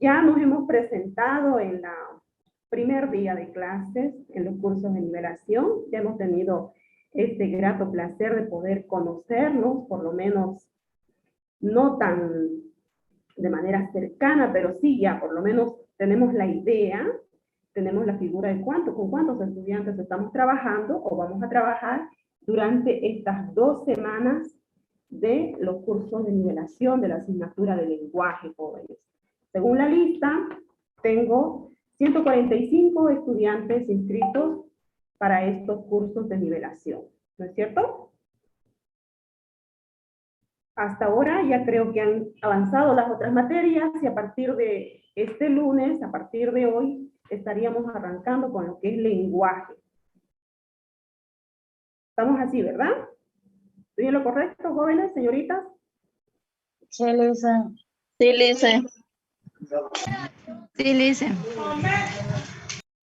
Ya nos hemos presentado en la primer día de clases, en los cursos de nivelación. Ya hemos tenido este grato placer de poder conocernos, por lo menos no tan de manera cercana, pero sí ya por lo menos tenemos la idea, tenemos la figura de con cuántos estudiantes estamos trabajando o vamos a trabajar durante estas 2 semanas de los cursos de nivelación de la asignatura de lenguaje, jóvenes. Según la lista, tengo 145 estudiantes inscritos para estos cursos de nivelación, ¿no es cierto? Hasta ahora ya creo que han avanzado las otras materias y a partir de este lunes, a partir de hoy, estaríamos arrancando con lo que es lenguaje. Estamos así, ¿verdad? ¿Estoy en lo correcto, jóvenes, señoritas? Sí, Lisa. Sí, Lice. Sí, Lisa.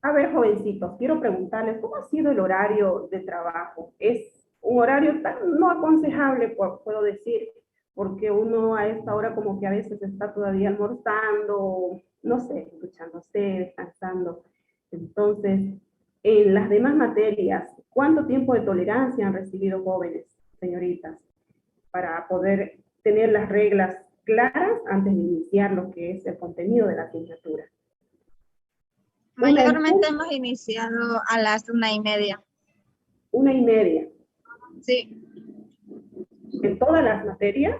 A ver, jovencitos, quiero preguntarles, ¿cómo ha sido el horario de trabajo? ¿Es un horario tan no aconsejable, puedo decir, porque uno a esta hora como que a veces está todavía almorzando, no sé, escuchándose, descansando? Entonces, en las demás materias, ¿cuánto tiempo de tolerancia han recibido jóvenes, señoritas, para poder tener las reglas claras antes de iniciar lo que es el contenido de la asignatura? Mayormente hemos iniciado a las 1:30. 1:30. Sí. ¿En todas las materias?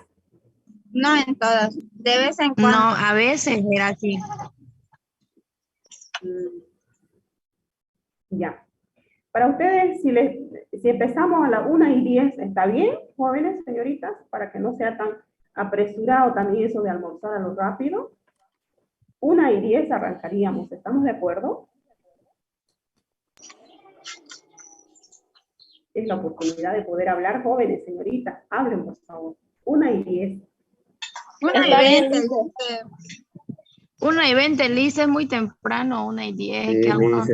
No en todas. De vez en cuando. No, a veces era así. Ya. Para ustedes, si empezamos a las 1:10, ¿está bien, jóvenes, señoritas? Para que no sea tan apresurado también eso de almorzar a lo rápido. 1:10 arrancaríamos, ¿estamos de acuerdo? Es la oportunidad de poder hablar, jóvenes, señoritas. Hablen, por favor. 1:10. 1:20. 1:20, Lisa, es muy temprano, 1:10, Sí, que algunos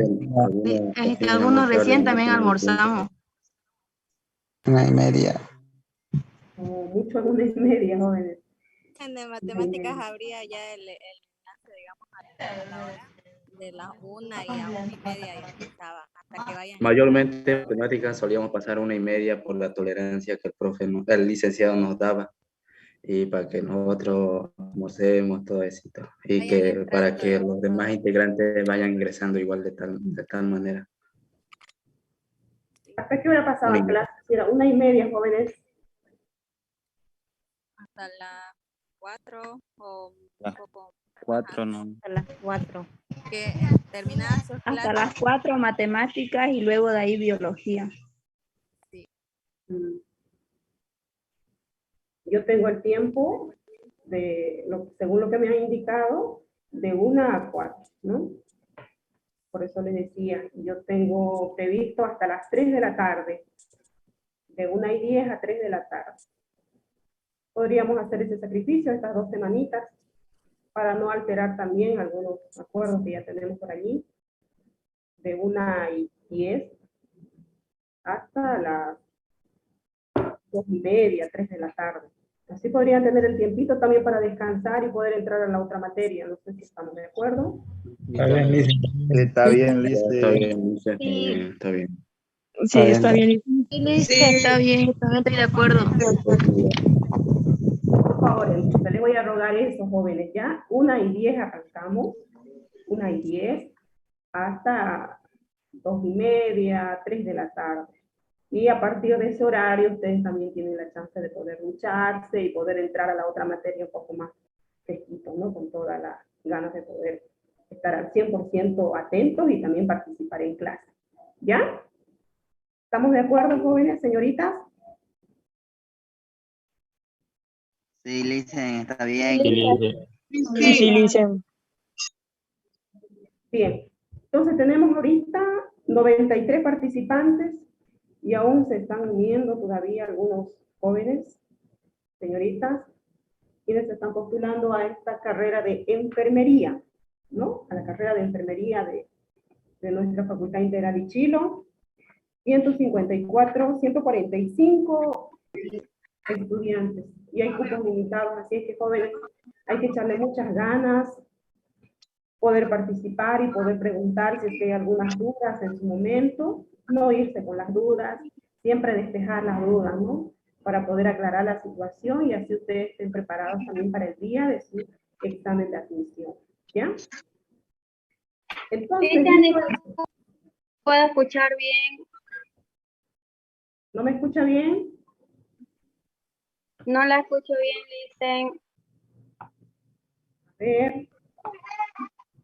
algunos recién también tiempo. almorzamos. 1:30. Mucho en 1:30, jóvenes. En matemáticas habría ya el enlace, digamos, a la hora de las 1 y a 1:30 ya empezaba, hasta que vayan. Mayormente en matemáticas solíamos pasar 1:30 por la tolerancia que el licenciado nos daba, y para que nosotros almorcemos todo eso, y que para que los demás integrantes vayan ingresando igual de tal manera. ¿Hasta qué hora pasaban clases? Era 1:30, jóvenes. Hasta las 4 o un poco. 4, no. A las 4. Que terminaba sus clases. Hasta las 4 matemáticas y luego de ahí biología. Sí. Yo tengo el tiempo, según lo que me han indicado, de 1 a 4, ¿no? Por eso les decía, yo tengo previsto hasta las 3 de la tarde, de 1:10 a 3 de la tarde. Podríamos hacer ese sacrificio estas 2 semanitas para no alterar también algunos acuerdos que ya tenemos por allí, de 1:10 hasta las 2:30, 3 de la tarde. Así podrían tener el tiempito también para descansar y poder entrar a la otra materia. No sé si estamos de acuerdo. Está bien, Lice. Está bien, Lice. Está bien. Sí, está bien. Sí, está bien, también estoy de acuerdo. Por favor, entonces les voy a rogar eso, jóvenes, ya. 1:10 arrancamos. 1:10 hasta 2:30, 3 de la tarde. Y a partir de ese horario, ustedes también tienen la chance de poder ducharse y poder entrar a la otra materia un poco más fresquito, ¿no? Con todas las ganas de poder estar al 100% atentos y también participar en clase. ¿Ya? ¿Estamos de acuerdo, jóvenes, señoritas? Sí, Lisa, está bien. Sí, Lisa. Bien. Entonces tenemos ahorita 93 participantes y aún se están uniendo todavía algunos jóvenes, señoritas, quienes se están postulando a esta carrera de enfermería, ¿no? A la carrera de enfermería de nuestra Facultad Integral de Chilo. 145 estudiantes y hay cupos limitados, así es que jóvenes, hay que echarle muchas ganas, poder participar y poder preguntar si es que hay algunas dudas en su momento, no irse con las dudas, siempre despejar las dudas, ¿no? Para poder aclarar la situación y así ustedes estén preparados también para el día de su examen de admisión, ¿ya? Entonces, puedo escuchar bien. ¿no me escucha bien? No la escucho bien, Listen. A ver,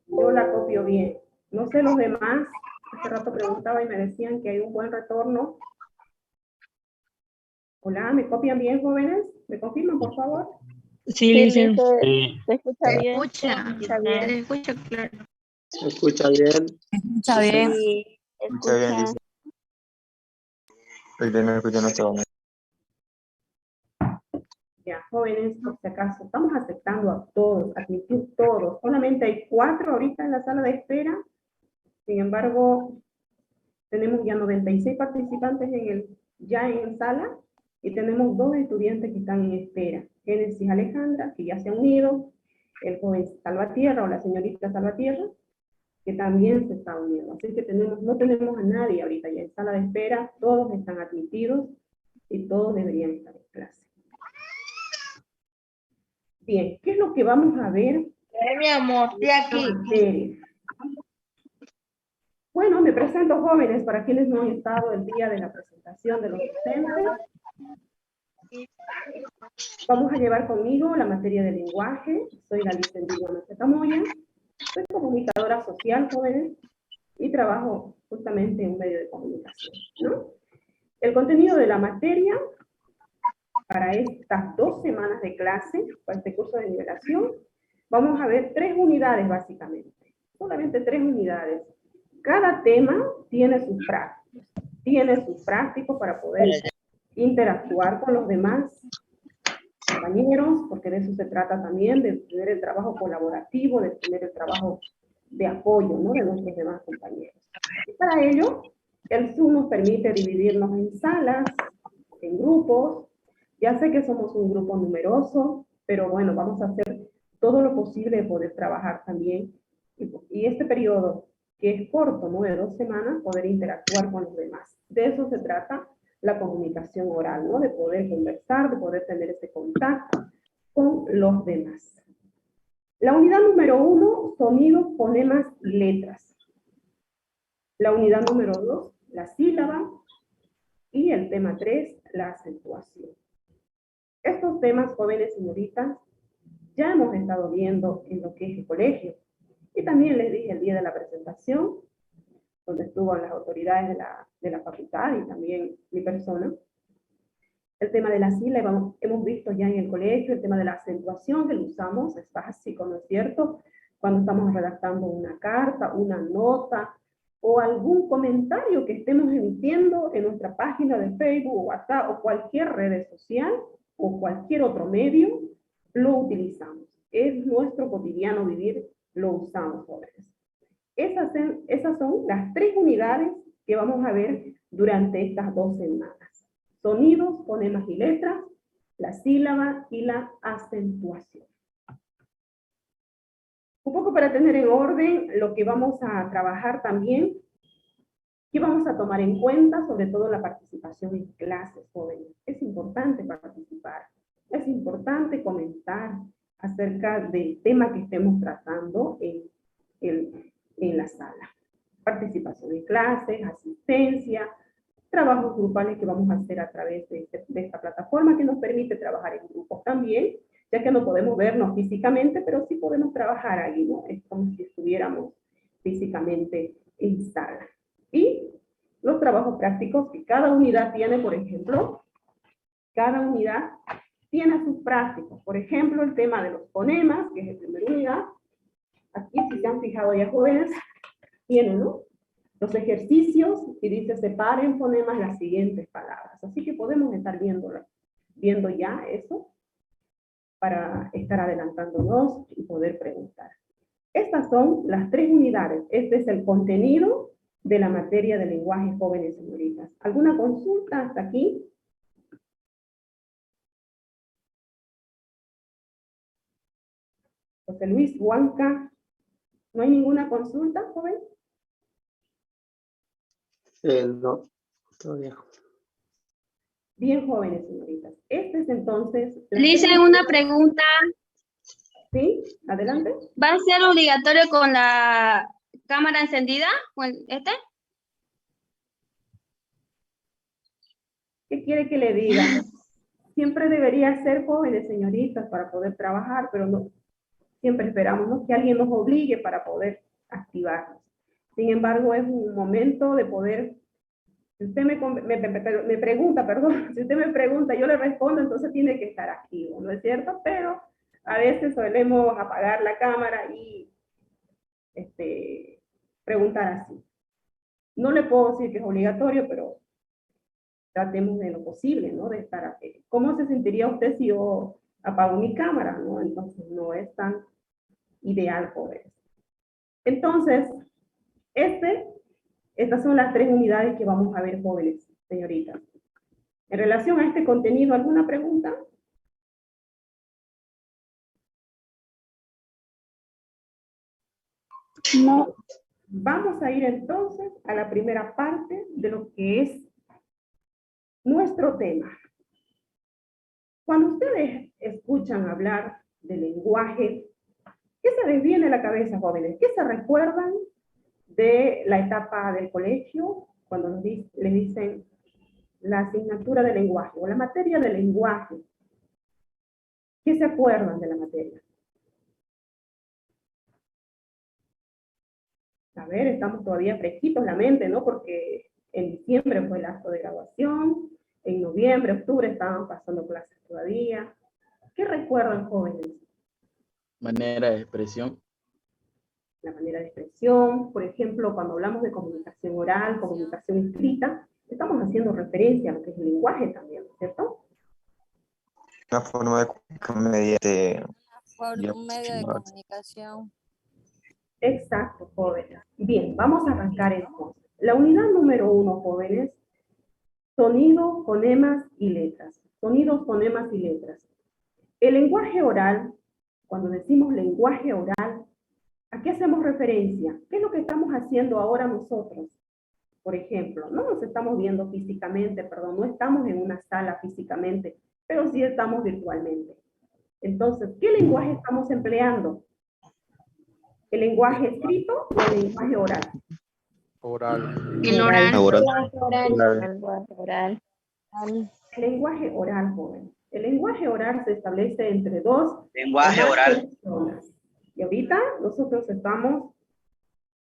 yo la copio bien. No sé los demás, hace rato preguntaba y me decían que hay un buen retorno. Hola, ¿me copian bien, jóvenes? ¿Me confirman, por favor? Sí, Listen. Se escucha bien. Escucha, se escucha claro. ¿Se escucha bien? Escucha bien. Sí, Escucha bien, escucha. dice. El de no escucha no todo. Ya, jóvenes, por si acaso, estamos aceptando a todos, admitir todos. Solamente hay 4 ahorita en la sala de espera. Sin embargo, tenemos ya 96 participantes ya en sala y tenemos 2 estudiantes que están en espera. Génesis Alejandra, que ya se ha unido, el joven Salvatierra o la señorita Salvatierra, que también se está uniendo. Así que no tenemos a nadie ahorita ya en sala de espera, todos están admitidos y todos deberían estar en clase. Bien, ¿qué es lo que vamos a ver? Mi amor, estoy aquí. Bueno, me presento, jóvenes, para quienes no han estado el día de la presentación de los docentes. Vamos a llevar conmigo la materia de lenguaje. Soy la licenciada Marceta Moya. Soy comunicadora social, jóvenes, y trabajo justamente en un medio de comunicación, ¿no? El contenido de la materia para estas 2 semanas de clase, para este curso de nivelación, vamos a ver 3 unidades básicamente. Solamente 3 unidades. Cada tema tiene sus prácticos para poder interactuar con los demás compañeros, porque de eso se trata también, de tener el trabajo colaborativo, de tener el trabajo de apoyo, ¿no?, de nuestros demás compañeros. Y para ello, el Zoom nos permite dividirnos en salas, en grupos. Ya sé que somos un grupo numeroso, pero bueno, vamos a hacer todo lo posible de poder trabajar también. Y este periodo, que es corto, ¿no?, de 2 semanas, poder interactuar con los demás. De eso se trata la comunicación oral, ¿no?, de poder conversar, de poder tener ese contacto con los demás. La unidad número 1, sonidos, fonemas y letras. La unidad número 2, la sílaba. Y el tema 3, la acentuación. Estos temas, jóvenes señoritas, ya hemos estado viendo en lo que es el colegio. Y también les dije el día de la presentación, donde estuvo las autoridades de la facultad y también mi persona. El tema de la sílaba hemos visto ya en el colegio, el tema de la acentuación que lo usamos, es básico, ¿no es cierto? Cuando estamos redactando una carta, una nota, o algún comentario que estemos emitiendo en nuestra página de Facebook, WhatsApp, o cualquier red social, o cualquier otro medio, lo utilizamos. Es nuestro cotidiano vivir, lo usamos, jóvenes. Esas son las 3 unidades que vamos a ver durante estas 2 semanas. Sonidos, fonemas y letras, la sílaba y la acentuación. Un poco para tener en orden lo que vamos a trabajar también, que vamos a tomar en cuenta, sobre todo la participación en clases, jóvenes. Es importante participar, es importante comentar acerca del tema que estemos tratando en la sala. Participación en clases, asistencia, trabajos grupales que vamos a hacer a través de esta plataforma que nos permite trabajar en grupos también, ya que no podemos vernos físicamente, pero sí podemos trabajar ahí, ¿no? Es como si estuviéramos físicamente en sala. Y los trabajos prácticos que cada unidad tiene, por ejemplo, cada unidad tiene sus prácticos. Por ejemplo, el tema de los fonemas, que es la primera unidad. Aquí, si se han fijado ya, jóvenes, tiene, ¿no?, los ejercicios y dice separen fonemas las siguientes palabras. Así que podemos estar viendo ya eso para estar adelantándonos y poder preguntar. Estas son las 3 unidades. Este es el contenido de la materia de lenguaje, jóvenes señoritas. ¿Alguna consulta hasta aquí? José Luis, Huanca. ¿No hay ninguna consulta, joven? No, todavía. Bien, jóvenes, señoritas. Este es entonces... Le hice una pregunta. ¿Sí? Adelante. ¿Va a ser obligatorio con la cámara encendida? ¿Este? ¿Qué quiere que le diga? Siempre debería ser jóvenes, señoritas, para poder trabajar, pero no, siempre esperamos, ¿no?, que alguien nos obligue para poder activarnos. Sin embargo, es un momento de poder, si usted me pregunta, perdón, si usted me pregunta, yo le respondo, entonces tiene que estar activo, ¿no es cierto? Pero a veces solemos apagar la cámara y preguntar así. No le puedo decir que es obligatorio, pero tratemos de lo posible, ¿no? De estar aquí. ¿Cómo se sentiría usted si yo apago mi cámara, no? Entonces no es tan ideal poder. Entonces, estas son las 3 unidades que vamos a ver, jóvenes, señoritas. En relación a este contenido, ¿alguna pregunta? No. Vamos a ir entonces a la primera parte de lo que es nuestro tema. Cuando ustedes escuchan hablar de lenguaje, ¿qué se les viene a la cabeza, jóvenes? ¿Qué se recuerdan de la etapa del colegio cuando les dicen la asignatura de lenguaje o la materia de lenguaje? ¿Qué se acuerdan de la materia? A ver, estamos todavía fresquitos la mente, ¿no? Porque en diciembre fue el acto de graduación, en noviembre, octubre estaban pasando clases todavía. ¿Qué recuerdan, jóvenes? Manera de expresión. La manera de expresión, por ejemplo, cuando hablamos de comunicación oral, comunicación escrita, estamos haciendo referencia a lo que es el lenguaje también, ¿cierto? Una forma de comunicar mediante... Por un medio de comunicación. Exacto, jóvenes. Bien, vamos a arrancar entonces. La unidad número 1, jóvenes, sonido, fonemas y letras. Sonidos, fonemas y letras. El lenguaje oral, cuando decimos lenguaje oral, ¿a qué hacemos referencia? ¿Qué es lo que estamos haciendo ahora nosotros? Por ejemplo, no nos estamos viendo físicamente, perdón, no estamos en una sala físicamente, pero sí estamos virtualmente. Entonces, ¿qué lenguaje estamos empleando? ¿El lenguaje escrito o el lenguaje oral? Oral. El oral. Oral. El lenguaje oral, joven. El lenguaje oral se establece entre 2 Lenguaje oral. personas. Y ahorita nosotros estamos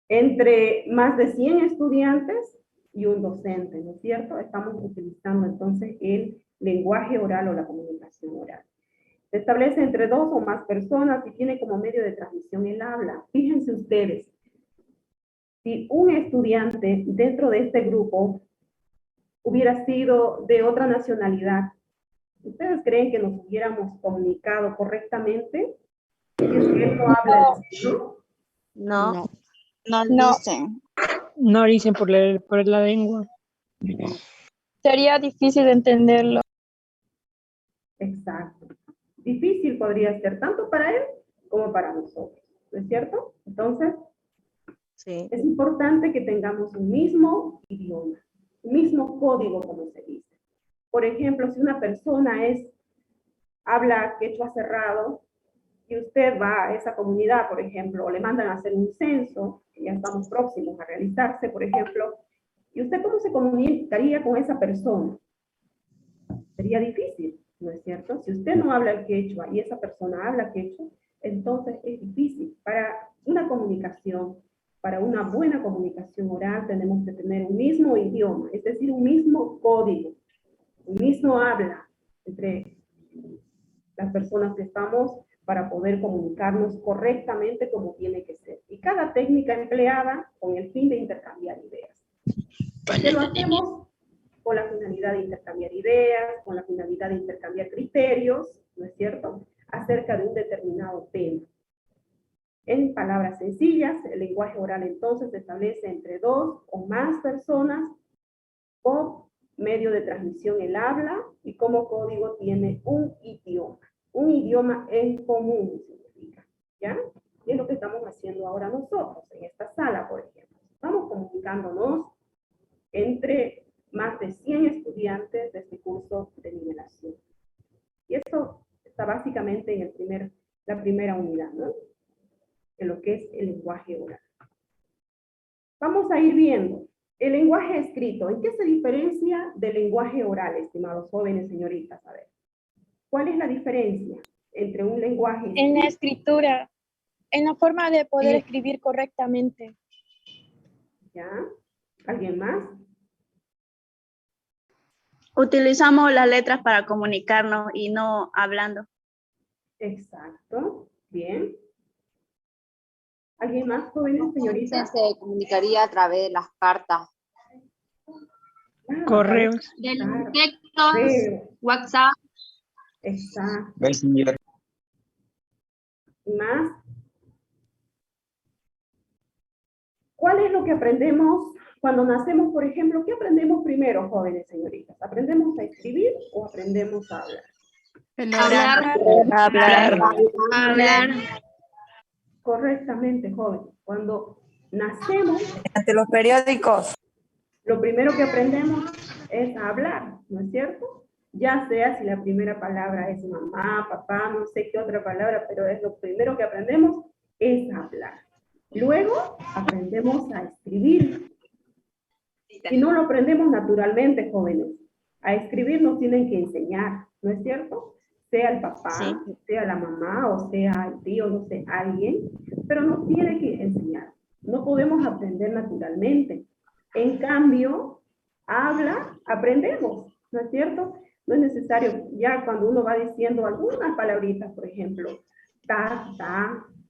entre más de 100 estudiantes y un docente, ¿no es cierto? Estamos utilizando entonces el lenguaje oral o la comunicación oral. Se establece entre 2 o más personas y tiene como medio de transmisión el habla. Fíjense ustedes, si un estudiante dentro de este grupo hubiera sido de otra nacionalidad, ¿ustedes creen que nos hubiéramos comunicado correctamente? Si es que él no habla el español. No. No dicen. No dicen por la lengua. Sería difícil de entenderlo. Exacto. Difícil podría ser tanto para él como para nosotros, ¿no es cierto? Entonces, Sí. es importante que tengamos un mismo idioma, un mismo código, como se dice. Por ejemplo, si una persona habla quechua cerrado y usted va a esa comunidad, por ejemplo, o le mandan a hacer un censo, que ya estamos próximos a realizarse, por ejemplo, ¿y usted cómo se comunicaría con esa persona? Sería difícil, ¿no es cierto? Si usted no habla el quechua y esa persona habla quechua, entonces es difícil. Para una comunicación, para una buena comunicación oral, tenemos que tener un mismo idioma, es decir, un mismo código, un mismo habla entre las personas que estamos para poder comunicarnos correctamente como tiene que ser. Y cada técnica empleada con el fin de intercambiar ideas. ¿Qué lo hacemos? Con la finalidad de intercambiar ideas, con la finalidad de intercambiar criterios, ¿no es cierto?, acerca de un determinado tema. En palabras sencillas, el lenguaje oral entonces se establece entre 2 o más personas por medio de transmisión el habla y como código tiene un idioma en común, significa, ¿ya? Y es lo que estamos estamos haciendo ahora nosotros, en esta sala, por ejemplo. Estamos comunicándonos entre más de 100 estudiantes de este curso de nivelación. Y eso está básicamente en la primera unidad, ¿no? En lo que es el lenguaje oral. Vamos a ir viendo el lenguaje escrito. ¿En qué se diferencia del lenguaje oral, estimados jóvenes, señoritas? A ver, ¿cuál es la diferencia entre un lenguaje escrito? En la escritura, en la forma de poder escribir correctamente. ¿Ya? ¿Alguien más? Utilizamos las letras para comunicarnos y no hablando. Exacto. Bien. ¿Alguien más, jóvenes, señoritas? Se comunicaría a través de las cartas. Correos. De los textos, WhatsApp. Exacto. Messenger. ¿Y más? ¿Cuál es lo que aprendemos cuando nacemos, por ejemplo? ¿Qué aprendemos primero, jóvenes, señoritas? ¿Aprendemos a escribir o aprendemos a hablar? Hablar. Correctamente, jóvenes. Cuando nacemos, ante los periódicos, lo primero que aprendemos es a hablar, ¿no es cierto? Ya sea si la primera palabra es mamá, papá, no sé qué otra palabra, pero es lo primero que aprendemos es hablar. Luego aprendemos a escribir. Y no lo aprendemos naturalmente, jóvenes. A escribir nos tienen que enseñar, ¿no es cierto? Sea el papá, sea la mamá, o sea el tío, no sé, alguien, pero nos tiene que enseñar. No podemos aprender naturalmente. En cambio, aprendemos, ¿no es cierto? No es necesario, ya cuando uno va diciendo algunas palabritas, por ejemplo, ta,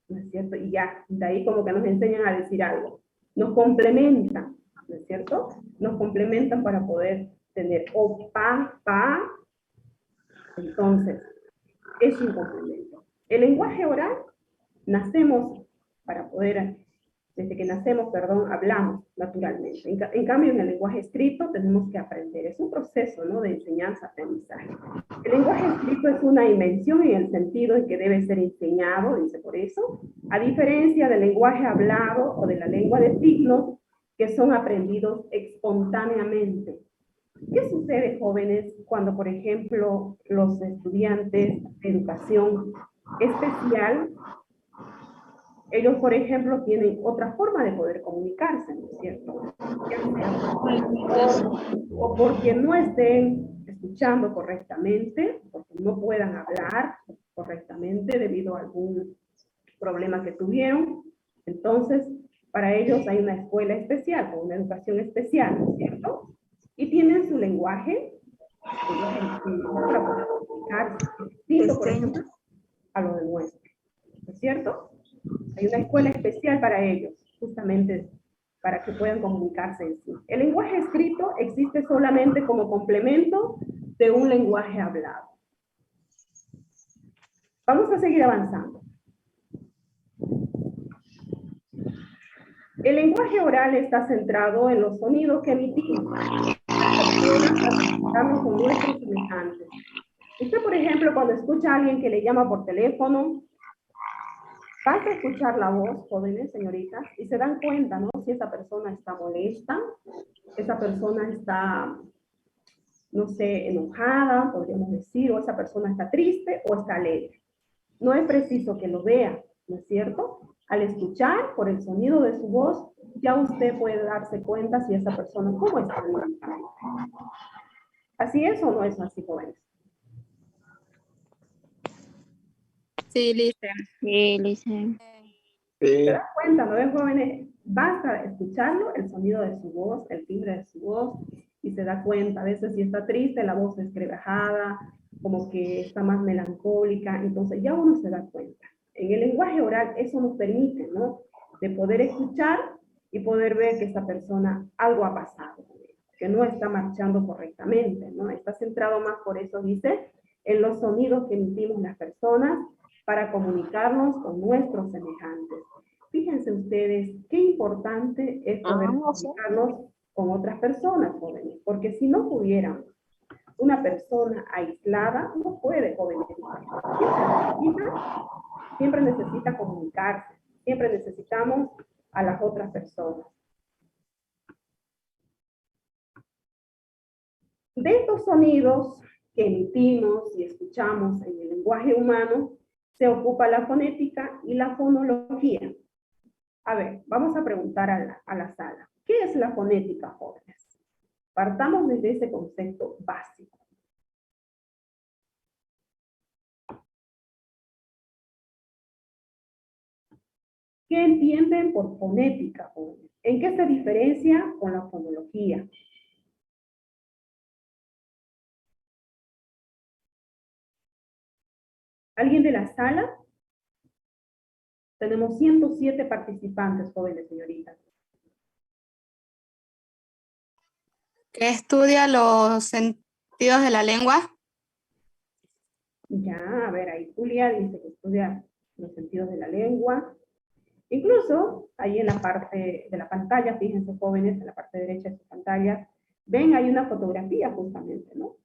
¿no es cierto? Y ya, de ahí como que nos enseñan a decir algo. Nos complementan, ¿no es cierto? Nos complementan para poder tener o pa. Entonces, es un complemento. El lenguaje oral, desde que nacemos, hablamos naturalmente. En cambio, en el lenguaje escrito tenemos que aprender. Es un proceso, ¿no?, de enseñanza-aprendizaje. El lenguaje escrito es una invención en el sentido en que debe ser enseñado, dice por eso, a diferencia del lenguaje hablado o de la lengua de signos, que son aprendidos espontáneamente. ¿Qué sucede, jóvenes, cuando, por ejemplo, los estudiantes de educación especial, ellos, por ejemplo, tienen otra forma de poder comunicarse, ¿no es cierto? O porque no estén escuchando correctamente, porque no puedan hablar correctamente debido a algún problema que tuvieron. Entonces, para ellos hay una escuela especial, o una educación especial, ¿no es cierto? Y tienen su lenguaje para poder comunicarse, distinto, por ejemplo, a lo del nuestro, ¿no es cierto? Hay una escuela especial para ellos, justamente para que puedan comunicarse en sí. El lenguaje escrito existe solamente como complemento de un lenguaje hablado. Vamos a seguir avanzando. El lenguaje oral está centrado en los sonidos que emitimos con nuestros semejantes. Usted, por ejemplo, cuando escucha a alguien que le llama por teléfono, vas a escuchar la voz, jóvenes, señoritas, y se dan cuenta, ¿no?, si esa persona está molesta, esa persona está, no sé, enojada, podríamos decir, o esa persona está triste o está alegre. No es preciso que lo vea, ¿no es cierto? Al escuchar por el sonido de su voz, ya usted puede darse cuenta si esa persona, ¿cómo está? ¿Así es o no es así, jóvenes? Sí, Lisa. Sí, Lisa. ¿Se dan cuenta, no ven, jóvenes? Basta escucharlo, el sonido de su voz, el timbre de su voz, y se da cuenta. A veces si está triste, la voz es quebrajada, como que está más melancólica, entonces ya uno se da cuenta. En el lenguaje oral eso nos permite, ¿no?, de poder escuchar y poder ver que esta persona algo ha pasado, que no está marchando correctamente, ¿no? Está centrado más, por eso dice, en los sonidos que emitimos las personas para comunicarnos con nuestros semejantes. Fíjense ustedes qué importante es poder comunicarnos con otras personas, jóvenes, porque si no pudiéramos, una persona aislada no puede, jóvenes. Siempre necesita comunicarse, Siempre necesitamos a las otras personas. De estos sonidos que emitimos y escuchamos en el lenguaje humano, se ocupa la fonética y la fonología. A ver, vamos a preguntar a la sala. ¿Qué es la fonética, jóvenes? Partamos desde ese concepto básico. ¿Qué entienden por fonética, jóvenes? ¿En qué se diferencia con la fonología? ¿Alguien de la sala? Tenemos 107 participantes, jóvenes, señoritas. ¿Qué estudia los sentidos de la lengua? Ya, a ver, ahí Julia dice que estudia los sentidos de la lengua. Incluso, ahí en la parte de la pantalla, fíjense, jóvenes, en la parte derecha de su pantalla, ven, hay una fotografía justamente, ¿no?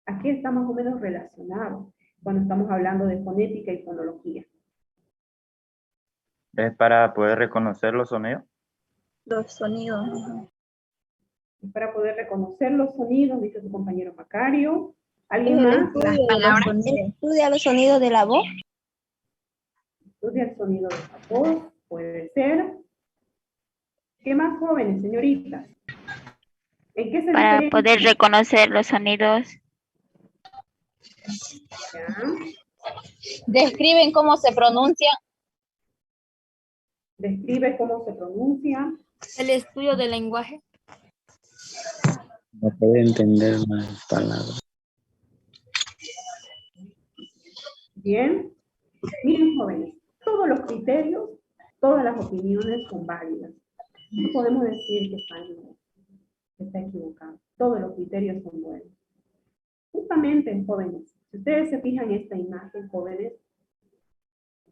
Aquí está más o menos relacionado cuando estamos hablando de fonética y fonología. ¿Es para poder reconocer los sonidos? Los sonidos. Es para poder reconocer los sonidos, dice su compañero Macario. ¿Alguien El más? estudio de los sonidos. Estudia los sonidos de la voz. Estudia el sonido de la voz, puede ser. ¿Qué más, jóvenes, señoritas? ¿En qué se Para diferencia? poder reconocer los sonidos. Ya. Describen cómo se pronuncia. Describe cómo se pronuncia. El estudio del lenguaje. No puede entender más palabras. Bien. Miren, jóvenes, todos los criterios, todas las opiniones son válidas. No podemos decir que está equivocado. Todos los criterios son buenos. Justamente, jóvenes, si ustedes se fijan en esta imagen, jóvenes,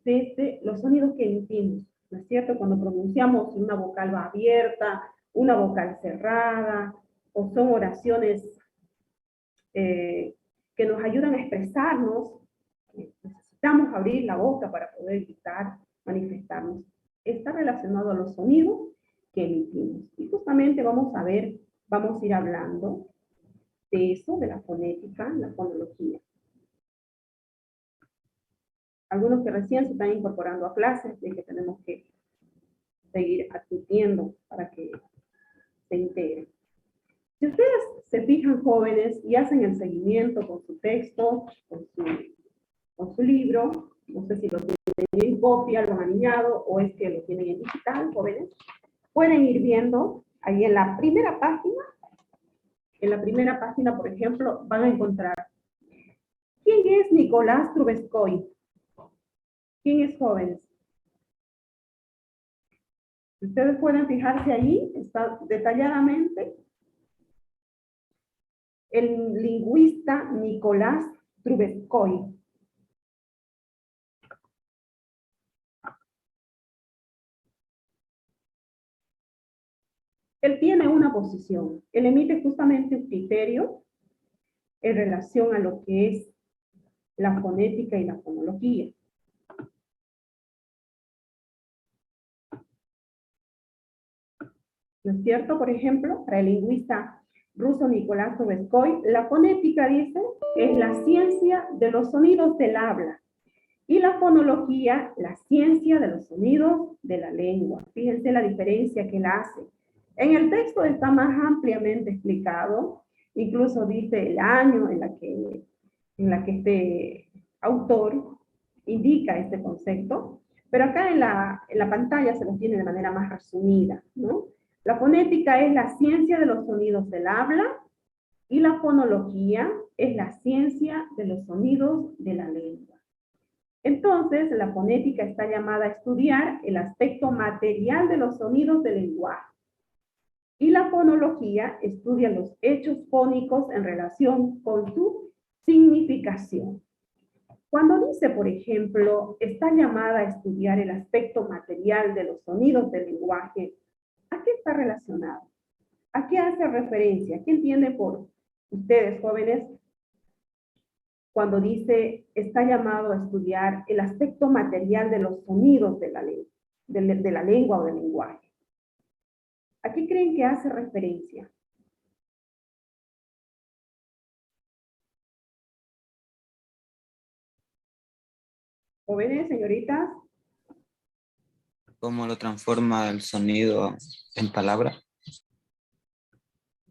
desde los sonidos que emitimos, ¿no es cierto? Cuando pronunciamos una vocal va abierta, una vocal cerrada, o son oraciones que nos ayudan a expresarnos, necesitamos abrir la boca para poder gritar, manifestarnos. Está relacionado a los sonidos que emitimos. Y justamente vamos a ir hablando de eso, de la fonética, la fonología. Algunos que recién se están incorporando a clases, de que tenemos que seguir admitiendo para que se integren. Si ustedes se fijan, jóvenes, y hacen el seguimiento con su texto, con su libro, no sé si lo tienen en copia, lo han aniñado, o es que lo tienen en digital, jóvenes, pueden ir viendo ahí en la primera página. En la primera página, por ejemplo, van a encontrar ¿quién es Nicolás Trubetskoy? ¿Quién es, jóvenes? Ustedes pueden fijarse ahí, está detalladamente el lingüista Nicolás Trubetskoy. Él tiene una posición, él emite justamente un criterio en relación a lo que es la fonética y la fonología. ¿No es cierto? Por ejemplo, para el lingüista ruso Nicolás Trubetskoy, la fonética, dice, es la ciencia de los sonidos del habla y la fonología, la ciencia de los sonidos de la lengua. Fíjense la diferencia que él hace. En el texto está más ampliamente explicado, incluso dice el año en la que este autor indica este concepto, pero acá en la pantalla se los tiene de manera más resumida, ¿no? La fonética es la ciencia de los sonidos del habla y la fonología es la ciencia de los sonidos de la lengua. Entonces, la fonética está llamada a estudiar el aspecto material de los sonidos del lenguaje. Y la fonología estudia los hechos fónicos en relación con su significación. Cuando dice, por ejemplo, está llamada a estudiar el aspecto material de los sonidos del lenguaje, ¿a qué está relacionado? ¿A qué hace referencia? ¿Qué entiende por ustedes, jóvenes, cuando dice está llamado a estudiar el aspecto material de los sonidos de la lengua? de la lengua o del lenguaje. ¿A qué creen que hace referencia? Jóvenes, señoritas. ¿Cómo lo transforma el sonido en palabra?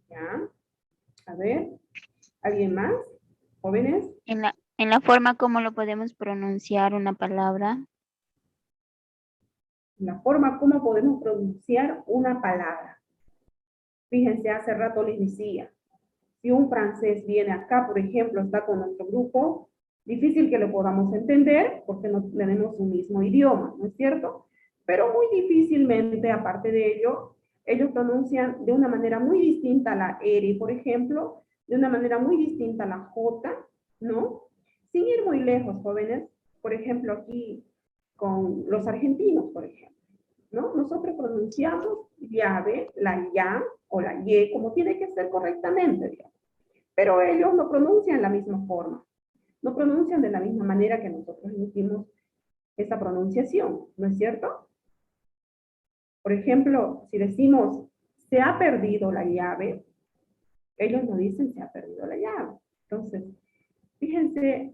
Ya. A ver, ¿alguien más? ¿Jóvenes? En la forma como lo podemos pronunciar una palabra. La forma como podemos pronunciar una palabra. Fíjense, hace rato les decía, si un francés viene acá, por ejemplo, está con nuestro grupo, difícil que lo podamos entender porque no tenemos un mismo idioma, ¿no es cierto? Pero muy difícilmente, aparte de ello, ellos pronuncian de una manera muy distinta la R, por ejemplo, de una manera muy distinta la J, ¿no? Sin ir muy lejos, jóvenes, por ejemplo, aquí con los argentinos, por ejemplo, ¿no? Nosotros pronunciamos llave, la ya o la ye, como tiene que ser correctamente, digamos. Pero ellos no pronuncian la misma forma, no pronuncian de la misma manera que nosotros emitimos esa pronunciación, ¿no es cierto? Por ejemplo, si decimos, se ha perdido la llave, ellos no dicen se ha perdido la llave. Entonces, fíjense,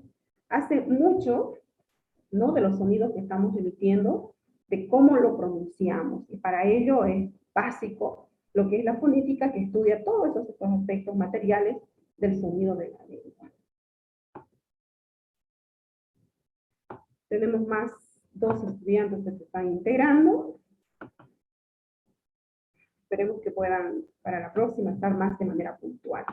hace mucho, ¿no?, de los sonidos que estamos emitiendo, de cómo lo pronunciamos. Y para ello es básico lo que es la fonética, que estudia todos estos aspectos materiales del sonido de la lengua. Tenemos más 2 estudiantes que se están integrando. Esperemos que puedan para la próxima estar más de manera puntual.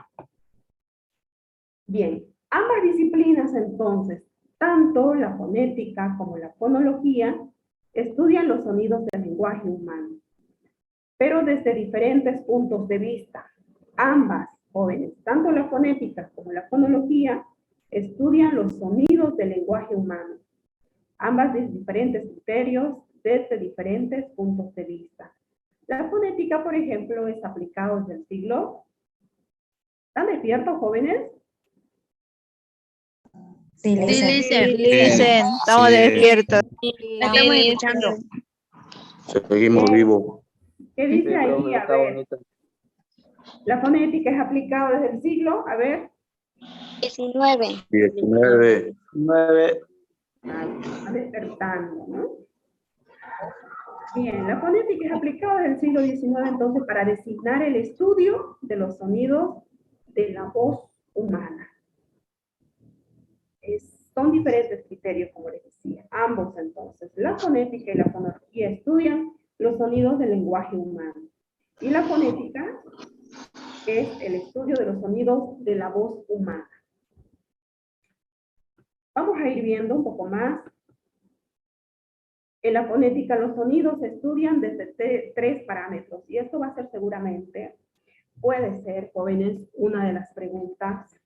Bien, ambas disciplinas entonces, tanto la fonética como la fonología, estudian los sonidos del lenguaje humano, pero desde diferentes puntos de vista. Ambas, jóvenes, tanto la fonética como la fonología, estudian los sonidos del lenguaje humano. Ambas de diferentes criterios, desde diferentes puntos de vista. La fonética, por ejemplo, es aplicada desde el siglo... ¿Están despiertos, jóvenes? Sí, Dicen. estamos despiertos. Estamos escuchando. Seguimos vivos. ¿Qué dice ahí? A ver. La fonética es aplicada desde el siglo, a ver. 19. 19. Está despertando, ¿no? Bien, la fonética es aplicada desde el siglo XIX entonces para designar el estudio de los sonidos de la voz humana. Son diferentes criterios, como les decía. Ambos entonces, la fonética y la fonología estudian los sonidos del lenguaje humano. Y la fonética es el estudio de los sonidos de la voz humana. Vamos a ir viendo un poco más. En la fonética los sonidos se estudian desde 3 parámetros y esto va a ser seguramente, puede ser, jóvenes, una de las preguntas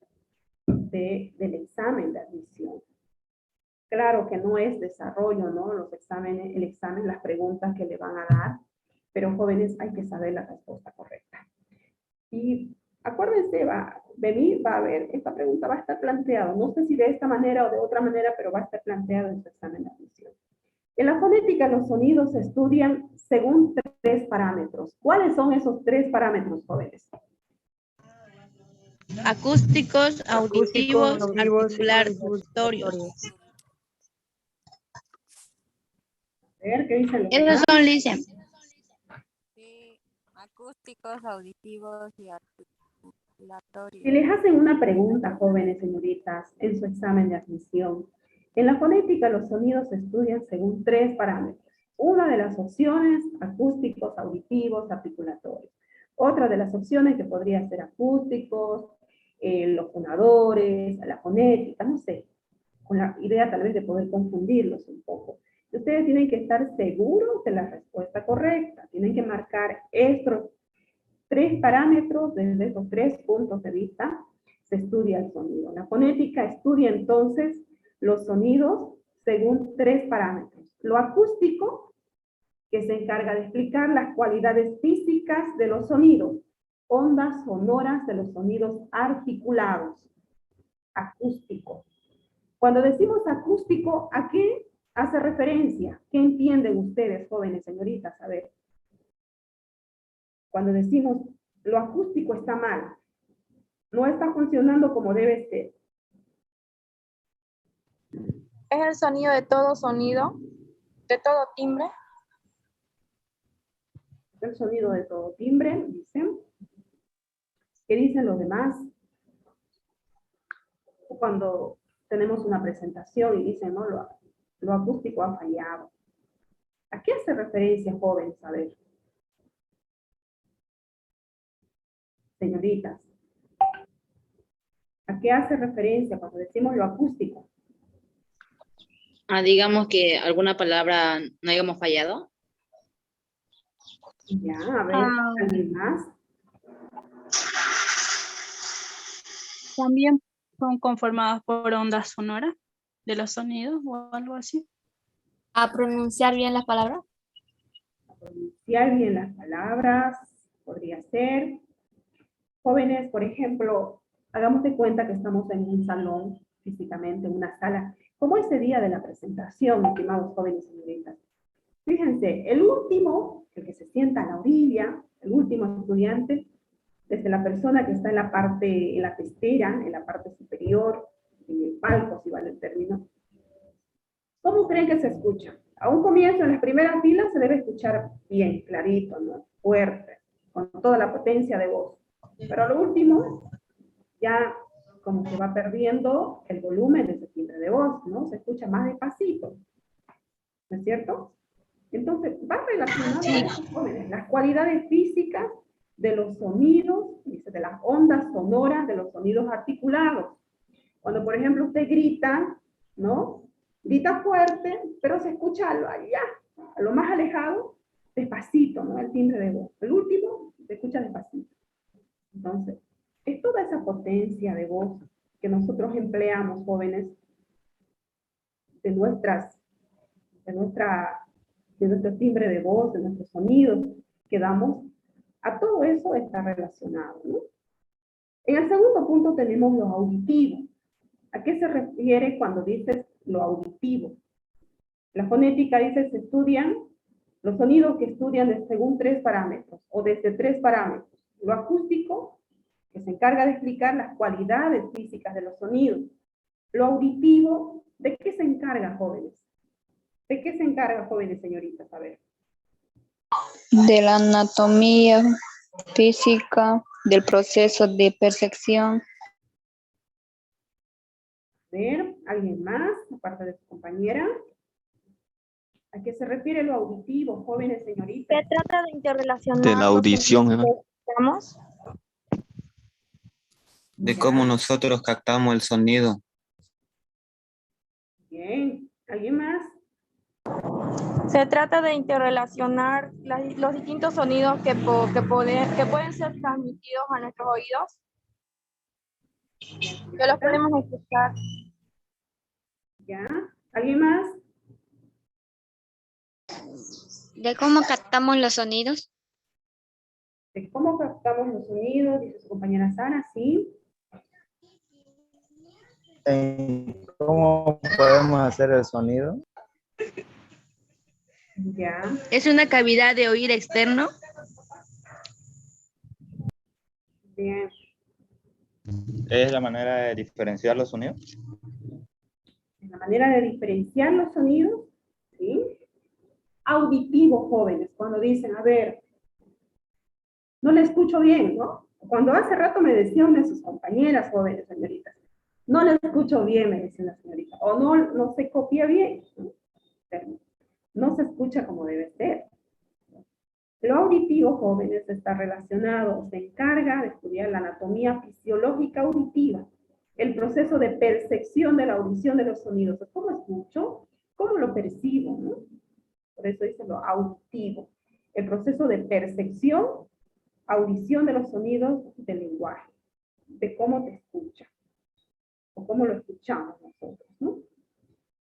del examen de admisión. Claro que no es desarrollo, ¿no? Los exámenes, el examen, las preguntas que le van a dar, pero jóvenes hay que saber la respuesta correcta. Y acuérdense, de mí va a haber, esta pregunta va a estar planteada, no sé si de esta manera o de otra manera, pero va a estar planteada en su examen de admisión. En la fonética los sonidos se estudian según 3 parámetros. ¿Cuáles son esos 3 parámetros, jóvenes? Acústicos, auditivos, articulatorios. A ver, ¿qué dicen los Esos demás? son, Licia. Sí, acústicos, auditivos y articulatorios. Si les hacen una pregunta, jóvenes señoritas, en su examen de admisión, en la fonética los sonidos se estudian según 3 parámetros. Una de las opciones, acústicos, auditivos, articulatorios. Otra de las opciones que podría ser acústicos, los fonadores, la fonética, no sé, con la idea tal vez de poder confundirlos un poco. Ustedes tienen que estar seguros de la respuesta correcta. Tienen que marcar estos 3 parámetros desde esos 3 puntos de vista. Se estudia el sonido. La fonética estudia entonces los sonidos según 3 parámetros. Lo acústico, que se encarga de explicar las cualidades físicas de los sonidos, ondas sonoras de los sonidos articulados. Acústico. Cuando decimos acústico, ¿a qué hace referencia. ¿Qué entienden ustedes, jóvenes, señoritas? A ver, cuando decimos lo acústico está mal, no está funcionando como debe ser. Es el sonido de todo sonido, de todo timbre. El sonido de todo timbre, dicen. ¿Qué dicen los demás? Cuando tenemos una presentación y dicen, no, lo acústico ha fallado. ¿A qué hace referencia, jóvenes? A ver. Señoritas. ¿A qué hace referencia cuando decimos lo acústico? Digamos que alguna palabra no hayamos fallado. Ya, a ver, ¿alguien más? También son conformadas por ondas sonoras de los sonidos o algo así. ¿A pronunciar bien las palabras? A pronunciar bien las palabras, podría ser. Jóvenes, por ejemplo, hagamos de cuenta que estamos en un salón, físicamente, en una sala, como ese día de la presentación, estimados jóvenes y señoritas. Fíjense, el último, el que se sienta a la orilla, el último estudiante, desde la persona que está en la parte, en la testera, en la parte superior, en el palco, si vale el término. ¿Cómo creen que se escucha? A un comienzo, en las primeras filas, se debe escuchar bien, clarito, ¿no? Fuerte, con toda la potencia de voz. Pero a lo último, ya como que va perdiendo el volumen de ese timbre de voz, ¿no? Se escucha más despacito, ¿no es cierto? Entonces, va relacionado a esos jóvenes, las cualidades físicas de los sonidos, de las ondas sonoras, de los sonidos articulados. Cuando, por ejemplo, usted grita, ¿no? Grita fuerte, pero se escucha allá, a lo más alejado, despacito, ¿no? El timbre de voz. El último se escucha despacito. Entonces, es toda esa potencia de voz que nosotros empleamos, jóvenes, de nuestro timbre de voz, de nuestros sonidos que damos, a todo eso está relacionado, ¿no? En el segundo punto tenemos lo auditivo. ¿A qué se refiere cuando dices lo auditivo? La fonética dice se estudian los sonidos que estudian según 3 parámetros o desde 3 parámetros. Lo acústico, que se encarga de explicar las cualidades físicas de los sonidos. Lo auditivo, ¿de qué se encarga, jóvenes? ¿De qué se encarga, jóvenes, señoritas? A ver. De la anatomía física, del proceso de percepción. A ver, ¿alguien más, aparte de su compañera? ¿A qué se refiere lo auditivo, jóvenes, señoritas? Se trata de interrelacionar De la audición, los sonidos que escuchamos. de cómo nosotros captamos el sonido. Bien, ¿alguien más? Se trata de interrelacionar los distintos sonidos que pueden ser transmitidos a nuestros oídos. Que los podemos escuchar. ¿Ya? ¿Alguien más? ¿De cómo captamos los sonidos? De cómo captamos los sonidos, dice su compañera Sara, ¿sí? ¿Cómo podemos hacer el sonido? Ya. ¿Es una cavidad de oír externo? Bien. ¿Es la manera de diferenciar los sonidos? La manera de diferenciar los sonidos, ¿sí? Auditivo, jóvenes, cuando dicen, a ver, no le escucho bien, ¿no? Cuando hace rato me decían de sus compañeras jóvenes, señoritas, no le escucho bien, me decía la señorita, o no se copia bien, ¿no? No se escucha como debe ser. Lo auditivo, jóvenes, está relacionado, se encarga de estudiar la anatomía fisiológica auditiva, el proceso de percepción de la audición de los sonidos. ¿Cómo escucho? ¿Cómo lo percibo? ¿No? Por eso dice lo auditivo. El proceso de percepción, audición de los sonidos del lenguaje, de cómo te escucha, o cómo lo escuchamos nosotros, ¿no?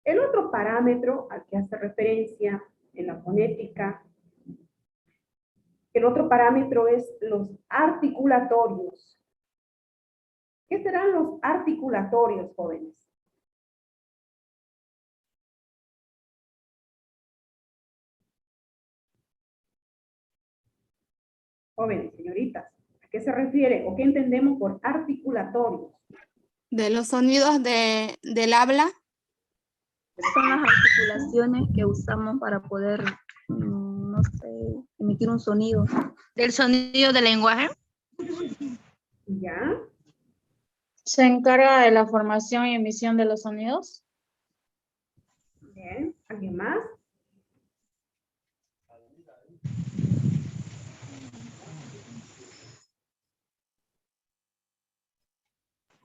El otro parámetro al que hace referencia en la fonética, el otro parámetro es los articulatorios. ¿Qué serán los articulatorios, jóvenes? Jóvenes, señoritas, ¿a qué se refiere o qué entendemos por articulatorios? De los sonidos del habla. Son las articulaciones que usamos para poder, no sé, emitir un sonido. Del sonido del lenguaje. ¿Ya? ¿Se encarga de la formación y emisión de los sonidos? Bien, ¿alguien más?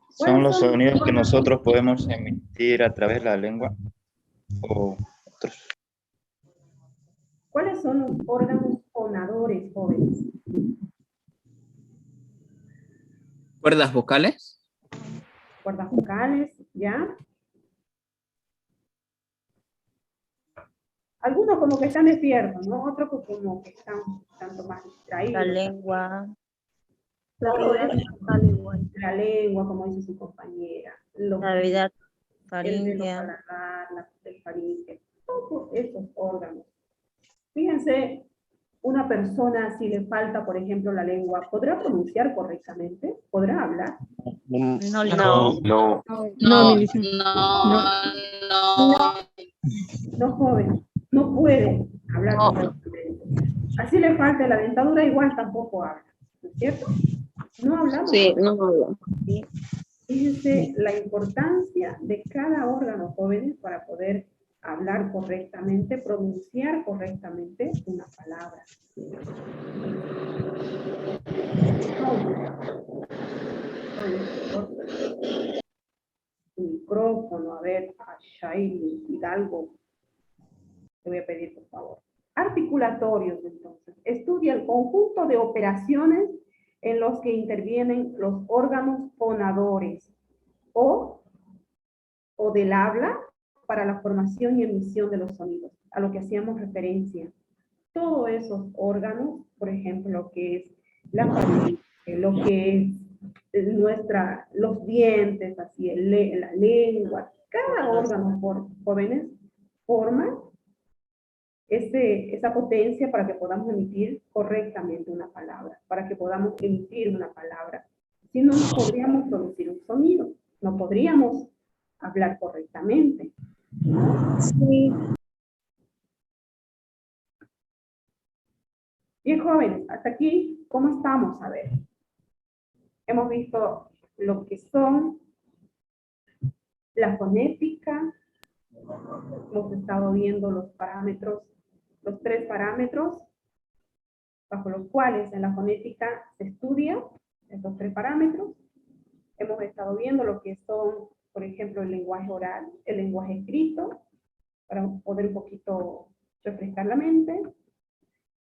¿Son los sonidos que nosotros podemos emitir a través de la lengua o otros? ¿Cuáles son los órganos fonadores, jóvenes? ¿Cuerdas vocales? Cuerdas vocales, ¿ya? Algunos como que están despiertos, ¿no? Otros como que están tanto más distraídos. La lengua. Todo eso, la lengua, como dice su compañera. La cavidad El faríngea. paladar, la faringe, todos esos órganos. Fíjense, una persona si le falta, por ejemplo, la lengua, ¿podrá pronunciar correctamente? ¿Podrá hablar? No. No, joven, no puede hablar correctamente. Así le falta la dentadura, igual tampoco habla, ¿no es cierto? No hablamos. Sí, no hablo. Fíjense la importancia de cada órgano, jóvenes, para poder hablar correctamente, pronunciar correctamente una palabra. Un micrófono, a ver, a Shaili Hidalgo. Te voy a pedir, por favor. Articulatorios, entonces. Estudia el conjunto de operaciones en los que intervienen los órganos fonadores o del habla para la formación y emisión de los sonidos, a lo que hacíamos referencia. Todos esos órganos, por ejemplo, lo que es la faringe, lo que es los dientes, así, la lengua, cada órgano, por jóvenes, forma esa potencia para que podamos emitir correctamente una palabra, para que podamos emitir una palabra. Si no, no podríamos producir un sonido, no podríamos hablar correctamente. Sí. Bien, jóvenes, hasta aquí, ¿cómo estamos? A ver, hemos visto lo que son la fonética, hemos estado viendo los parámetros, los 3 parámetros bajo los cuales en la fonética se estudia estos 3 parámetros. Hemos estado viendo lo que son, por ejemplo, el lenguaje oral, el lenguaje escrito, para poder un poquito refrescar la mente.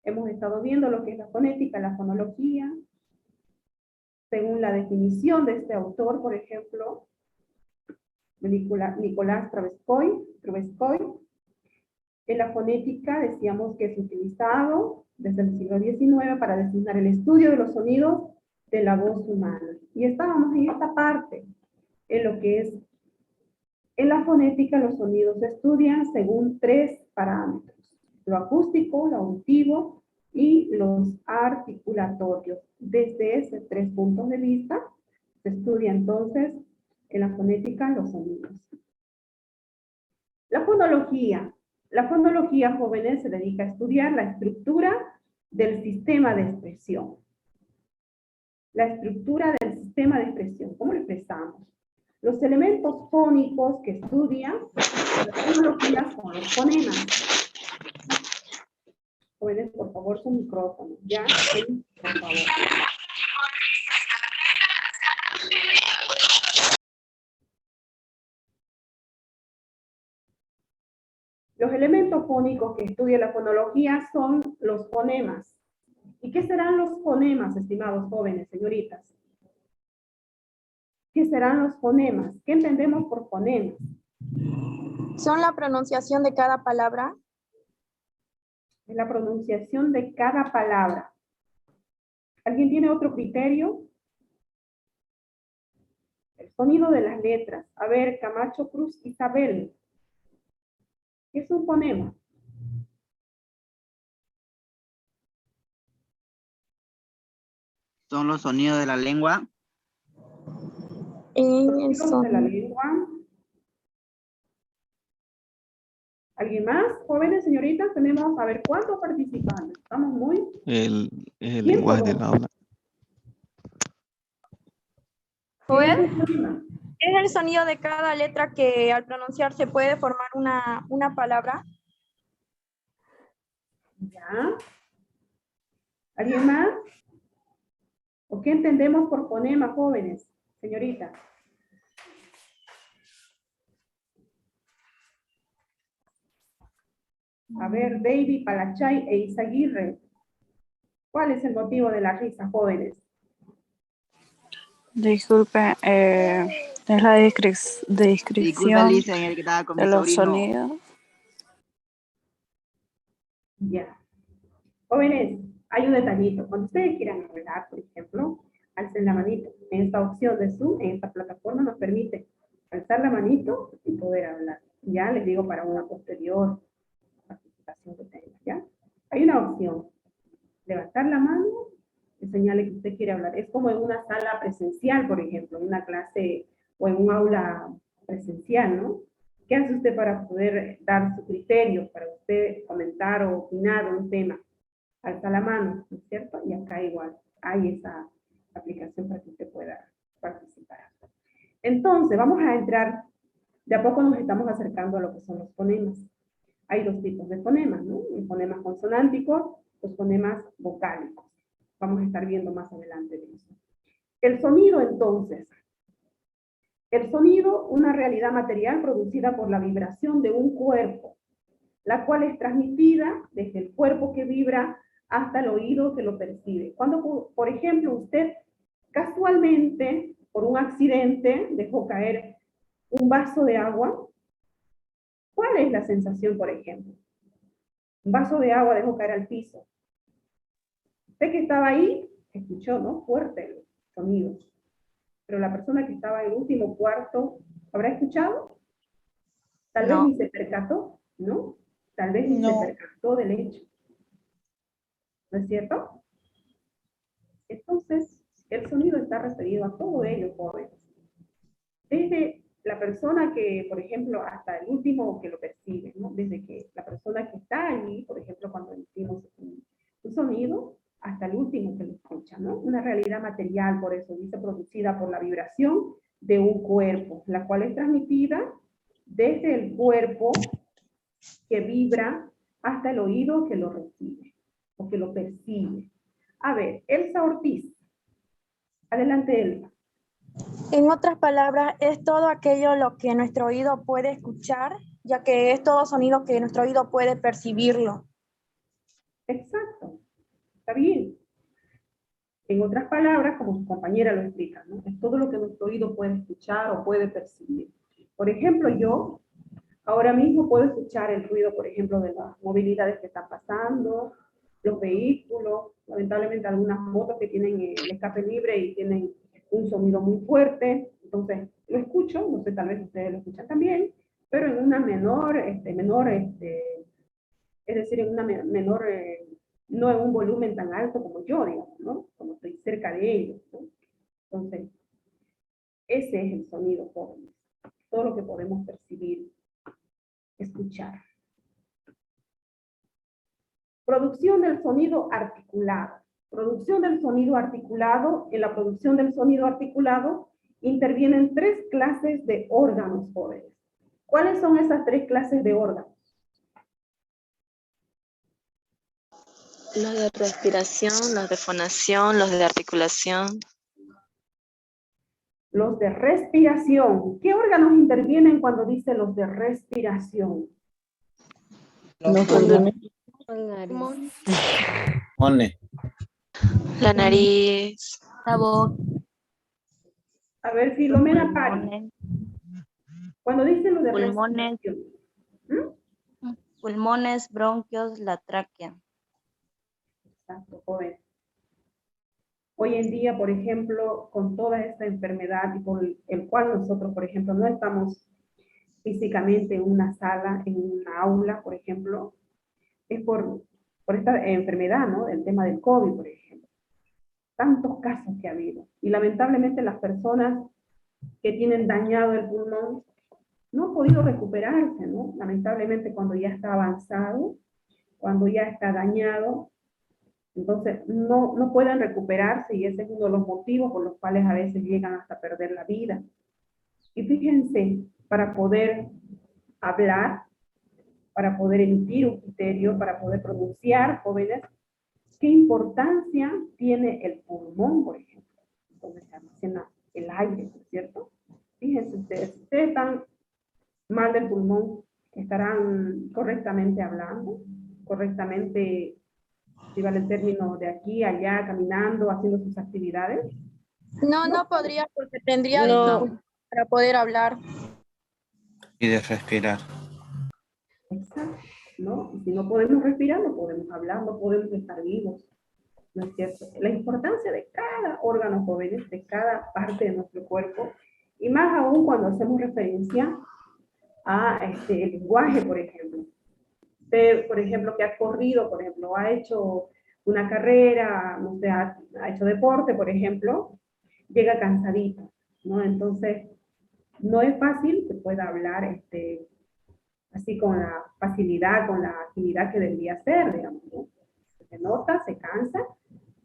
Hemos estado viendo lo que es la fonética, la fonología, según la definición de este autor, por ejemplo, Nicolás Trubetskoy. En la fonética decíamos que es utilizado desde el siglo XIX para designar el estudio de los sonidos de la voz humana. Y estábamos en esta parte, en lo que es, en la fonética los sonidos se estudian según 3 parámetros: lo acústico, lo auditivo y los articulatorios. Desde esos 3 puntos de vista se estudia entonces en la fonética los sonidos. La fonología. La fonología, jóvenes, se dedica a estudiar la estructura del sistema de expresión. La estructura del sistema de expresión, ¿cómo lo expresamos? Los elementos fónicos que estudia la fonología son los fonemas. Jóvenes, por favor, su micrófono. Ya, por favor. Los elementos fónicos que estudia la fonología son los fonemas. ¿Y qué serán los fonemas, estimados jóvenes, señoritas? ¿Qué serán los fonemas? ¿Qué entendemos por fonemas? ¿Son la pronunciación de cada palabra? Es la pronunciación de cada palabra. ¿Alguien tiene otro criterio? El sonido de las letras. A ver, Camacho, Cruz, Isabel. ¿Qué es un fonema? Son los sonidos de la lengua. En Sonidos de la lengua. ¿Alguien más? Jóvenes, señoritas, tenemos, a ver, ¿cuántos participantes? Estamos muy... El lenguaje del habla. Joel, es el sonido de cada letra que al pronunciar se puede formar una palabra. ¿Ya? ¿Alguien más? ¿O qué entendemos por fonema, jóvenes, señorita? A ver, David, Palachay e Isaguirre. ¿Cuál es el motivo de la risa, jóvenes? Disculpe, es la descripción Disculpe, Lisa, el que estaba con de mi los sobrino. sonidos. Ya. Jóvenes, hay un detallito. Cuando ustedes quieran hablar, por ejemplo, alcen la manito. En esta opción de Zoom, en esta plataforma, nos permite alzar la manito y poder hablar. Ya les digo para una posterior participación que tengan, ¿ya? Hay una opción. Levantar la mano y señale que usted quiere hablar. Es como en una sala presencial, por ejemplo, en una clase o en un aula presencial, ¿no? ¿Qué hace usted para poder dar su criterio, para usted comentar o opinar un tema? Alza la mano, ¿no es cierto? Y acá igual hay esa aplicación para que usted pueda participar. Entonces, vamos a entrar, de a poco nos estamos acercando a lo que son los fonemas. Hay dos tipos de fonemas, ¿no? Los fonemas consonánticos, los fonemas vocálicos. Vamos a estar viendo más adelante de eso. El sonido, entonces. El sonido, una realidad material producida por la vibración de un cuerpo, la cual es transmitida desde el cuerpo que vibra hasta el oído que lo percibe. Cuando, por ejemplo, usted casualmente, por un accidente, dejó caer un vaso de agua, ¿cuál es la sensación, por ejemplo? Un vaso de agua dejó caer al piso. Usted que estaba ahí, escuchó, ¿no? Fuerte el sonido. Pero la persona que estaba en el último cuarto, ¿habrá escuchado? Tal vez ni se percató, ¿no? Tal vez ni se percató del hecho. ¿No es cierto? Entonces, el sonido está referido a todo ello, jóvenes. Desde la persona que, por ejemplo, hasta el último que lo percibe, ¿no? Desde que la persona que está allí, por ejemplo, cuando emitimos un sonido, hasta el último que lo escucha, ¿no? Una realidad material, por eso dice, producida por la vibración de un cuerpo, la cual es transmitida desde el cuerpo que vibra hasta el oído que lo recibe o que lo percibe. A ver, Elsa Ortiz. Adelante, Elsa. En otras palabras, es todo aquello lo que nuestro oído puede escuchar, ya que es todo sonido que nuestro oído puede percibirlo. Exacto. Está bien. En otras palabras, como su compañera lo explica, ¿no? Es todo lo que nuestro oído puede escuchar o puede percibir. Por ejemplo, yo ahora mismo puedo escuchar el ruido, por ejemplo, de las movilidades que están pasando, los vehículos, lamentablemente algunas motos que tienen el escape libre y tienen un sonido muy fuerte. Entonces, lo escucho, no sé, tal vez ustedes lo escuchan también, pero en una es decir, en una menor, no en un volumen tan alto como yo, digamos, ¿no? Como estoy cerca de ellos, ¿no? Entonces, ese es el sonido, jóvenes. Todo lo que podemos percibir, escuchar. Producción del sonido articulado. Producción del sonido articulado. En la producción del sonido articulado intervienen 3 clases de órganos, jóvenes. ¿Cuáles son esas 3 clases de órganos? Los de respiración, los de fonación, los de articulación. Los de respiración. ¿Qué órganos intervienen cuando dice los de respiración? Los pulmones. La nariz. La voz. A ver, Filomena Pari. Cuando dicen los de Pulmones. respiración. Pulmones, bronquios, la tráquea. Exacto, joven. Hoy en día, por ejemplo, con toda esta enfermedad y por el cual nosotros, por ejemplo, no estamos físicamente en una sala, en una aula, por ejemplo, es por esta enfermedad, ¿no? El tema del COVID, por ejemplo. tantos casos que ha habido. Y lamentablemente las personas que tienen dañado el pulmón no han podido recuperarse, ¿no? Lamentablemente cuando ya está avanzado, cuando ya está dañado, entonces no pueden recuperarse y ese es uno de los motivos por los cuales a veces llegan hasta perder la vida. Y fíjense, para poder hablar, para poder emitir un criterio, para poder pronunciar, jóvenes, ¿qué importancia tiene el pulmón, por ejemplo? Donde se almacena el aire, ¿no es cierto? Fíjense ustedes, si ustedes están mal del pulmón, estarán correctamente hablando, correctamente, si vale el término, de aquí a allá, caminando, haciendo sus actividades. No podría porque tendría No. dificultad para poder hablar. Y de respirar. Exacto, ¿no? Y si no podemos respirar, no podemos hablar, no podemos estar vivos, ¿no es cierto? La importancia de cada órgano, jóvenes, de cada parte de nuestro cuerpo, y más aún cuando hacemos referencia a el lenguaje, por ejemplo. Usted, por ejemplo, que ha corrido, por ejemplo, ha hecho una carrera, no sé, ha hecho deporte, por ejemplo, llega cansadito, ¿no? Entonces, no es fácil que pueda hablar así con la facilidad, con la agilidad que debería ser, digamos, ¿no? Se nota, se cansa,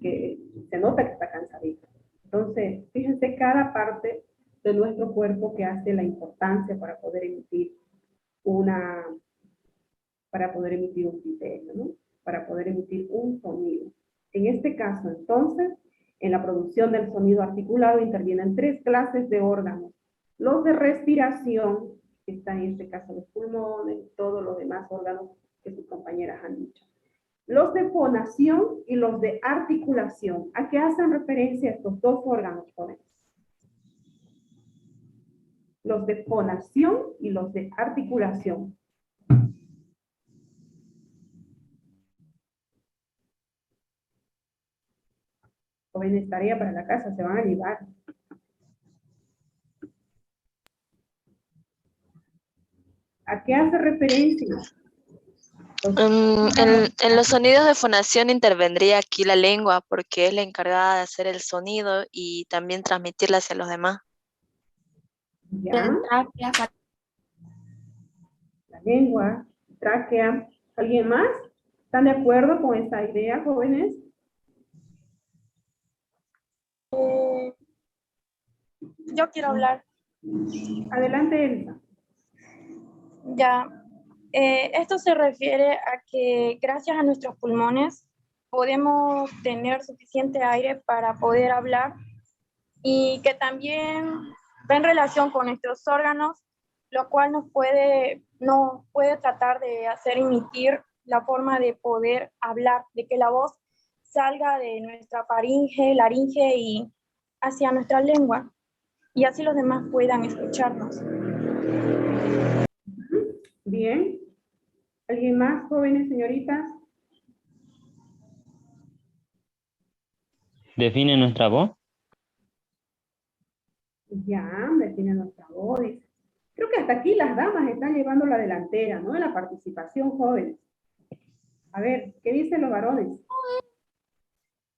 que se nota que está cansadito. Entonces, fíjense cada parte de nuestro cuerpo que hace la importancia para poder emitir un criterio, ¿no? Para poder emitir un sonido. En este caso, entonces, en la producción del sonido articulado intervienen 3 clases de órganos. Los de respiración, que están en este caso los pulmones, todos los demás órganos que sus compañeras han dicho. Los de fonación y los de articulación. ¿A qué hacen referencia estos 2 órganos, jóvenes? Los de fonación y los de articulación. Jóvenes, tarea para la casa, se van a llevar. ¿A qué hace referencia? En los sonidos de fonación intervendría aquí la lengua porque es la encargada de hacer el sonido y también transmitirla hacia los demás. ¿Ya? La lengua, tráquea. ¿Alguien más? ¿Están de acuerdo con esta idea, jóvenes? Yo quiero hablar. Adelante, Elsa. Ya. Esto se refiere a que gracias a nuestros pulmones podemos tener suficiente aire para poder hablar y que también va en relación con nuestros órganos, lo cual nos puede tratar de hacer emitir la forma de poder hablar, de que la voz salga de nuestra faringe, laringe y hacia nuestra lengua, y así los demás puedan escucharnos. Bien. ¿Alguien más, jóvenes, señoritas? ¿Define nuestra voz? Ya, define nuestra voz. Creo que hasta aquí las damas están llevando la delantera, ¿no? En la participación, jóvenes. A ver, ¿qué dicen los varones?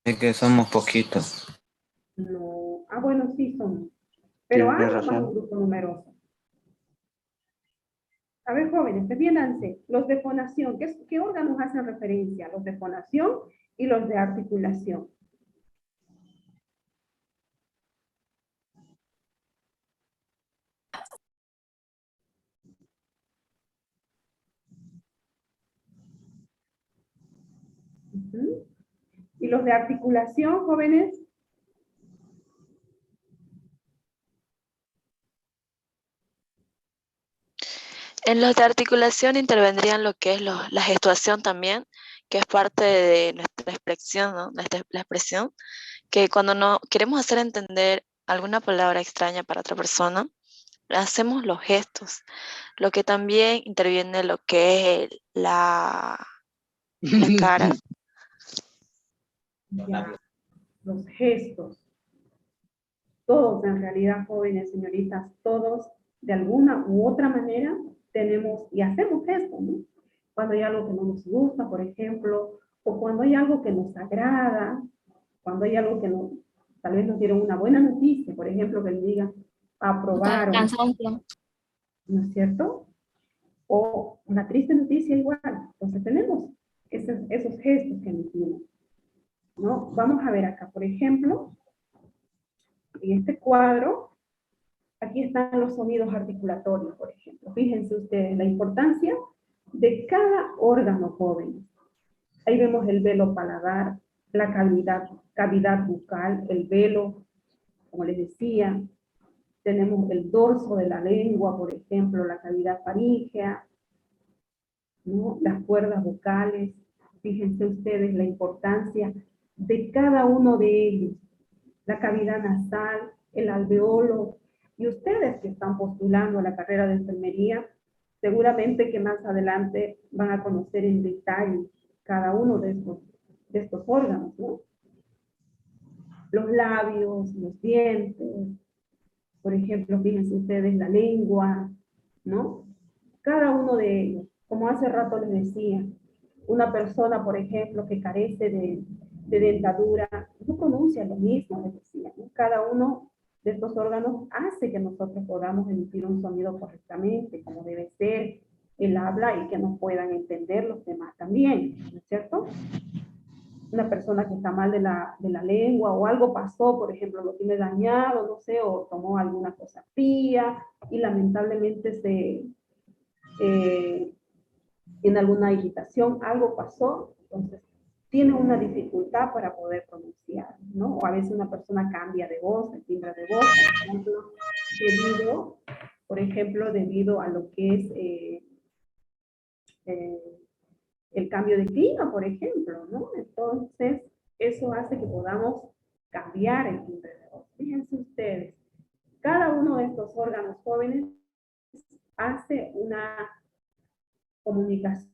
Es que somos poquitos. No. Ah, bueno, sí son. Pero Tienes hay más razón. un grupo numeroso. A ver, jóvenes, defiéndanse. Los de fonación, ¿qué órganos hacen referencia? Los de fonación y los de articulación. ¿Y los de articulación, jóvenes? En los de articulación intervendrían lo que es la gestuación también, que es parte de nuestra expresión, ¿no? La expresión, que cuando no queremos hacer entender alguna palabra extraña para otra persona, hacemos los gestos, lo que también interviene lo que es la cara. Ya, los gestos. Todos, en realidad, jóvenes, señoritas, todos, de alguna u otra manera, tenemos y hacemos gestos, ¿no? Cuando hay algo que no nos gusta, por ejemplo, o cuando hay algo que nos agrada, Cuando hay algo que no, tal vez nos dieron una buena noticia, por ejemplo, que le digan aprobaron, Cansancio. ¿no es cierto? O una triste noticia igual. Entonces tenemos esos gestos que emitimos, ¿no? Vamos a ver acá, por ejemplo, en este cuadro, aquí están los sonidos articulatorios, por ejemplo. Fíjense ustedes la importancia de cada órgano joven. Ahí vemos el velo paladar, la cavidad bucal, el velo, como les decía. Tenemos el dorso de la lengua, por ejemplo, la cavidad faríngea, ¿no? Las cuerdas vocales. Fíjense ustedes la importancia de cada uno de ellos. La cavidad nasal, el alveolo. Y ustedes que están postulando a la carrera de enfermería, seguramente que más adelante van a conocer en detalle cada uno de estos órganos, ¿no? Los labios, los dientes, por ejemplo, fíjense ustedes la lengua, ¿no? Cada uno de ellos, como hace rato les decía, una persona, por ejemplo, que carece de dentadura, no pronuncia lo mismo, les decía, ¿no? Cada uno de estos órganos hace que nosotros podamos emitir un sonido correctamente, como debe ser el habla y que nos puedan entender los demás también, ¿no es cierto? Una persona que está mal de la lengua o algo pasó, por ejemplo, lo tiene dañado, no sé, o tomó alguna cosa fría y lamentablemente tiene alguna irritación, algo pasó, entonces tiene una dificultad para poder pronunciar, ¿no? O a veces una persona cambia de voz, el timbre de voz, por ejemplo, debido a lo que es el cambio de clima, por ejemplo, ¿no? Entonces, eso hace que podamos cambiar el timbre de voz. Fíjense ustedes, cada uno de estos órganos jóvenes hace una comunicación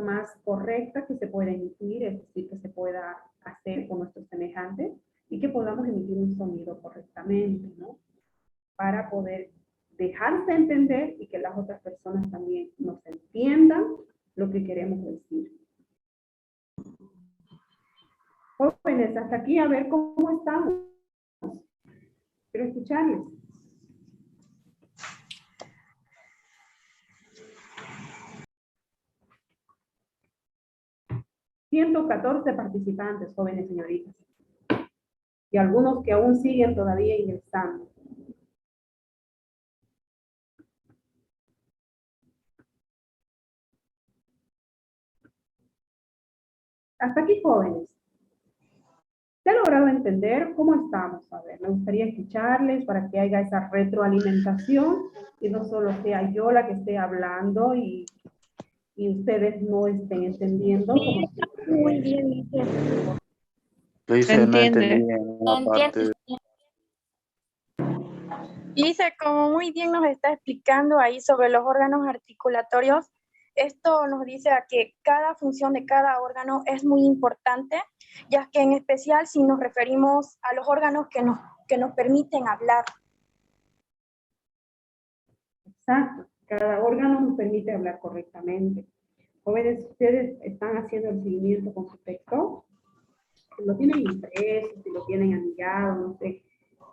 más correcta que se pueda emitir, es decir, que se pueda hacer con nuestros semejantes y que podamos emitir un sonido correctamente, ¿no? Para poder dejarse entender y que las otras personas también nos entiendan lo que queremos decir. Jóvenes, hasta aquí a ver cómo estamos. Quiero escucharles. ...114 participantes, jóvenes señoritas. Y algunos que aún siguen todavía ingresando. Hasta aquí, jóvenes. ¿Se ha logrado entender cómo estamos? A ver, me gustaría escucharles para que haya esa retroalimentación y no solo sea yo la que esté hablando y ustedes no estén entendiendo. Muy bien, Lo hice, no entendí en una parte. Dice, como muy bien nos está explicando ahí sobre los órganos articulatorios, esto nos dice a que cada función de cada órgano es muy importante, ya que en especial si nos referimos a los órganos que nos permiten hablar. Exacto, cada órgano nos permite hablar correctamente. Jóvenes, ustedes están haciendo el seguimiento con su texto, lo tienen impreso, si lo tienen anillado, no sé,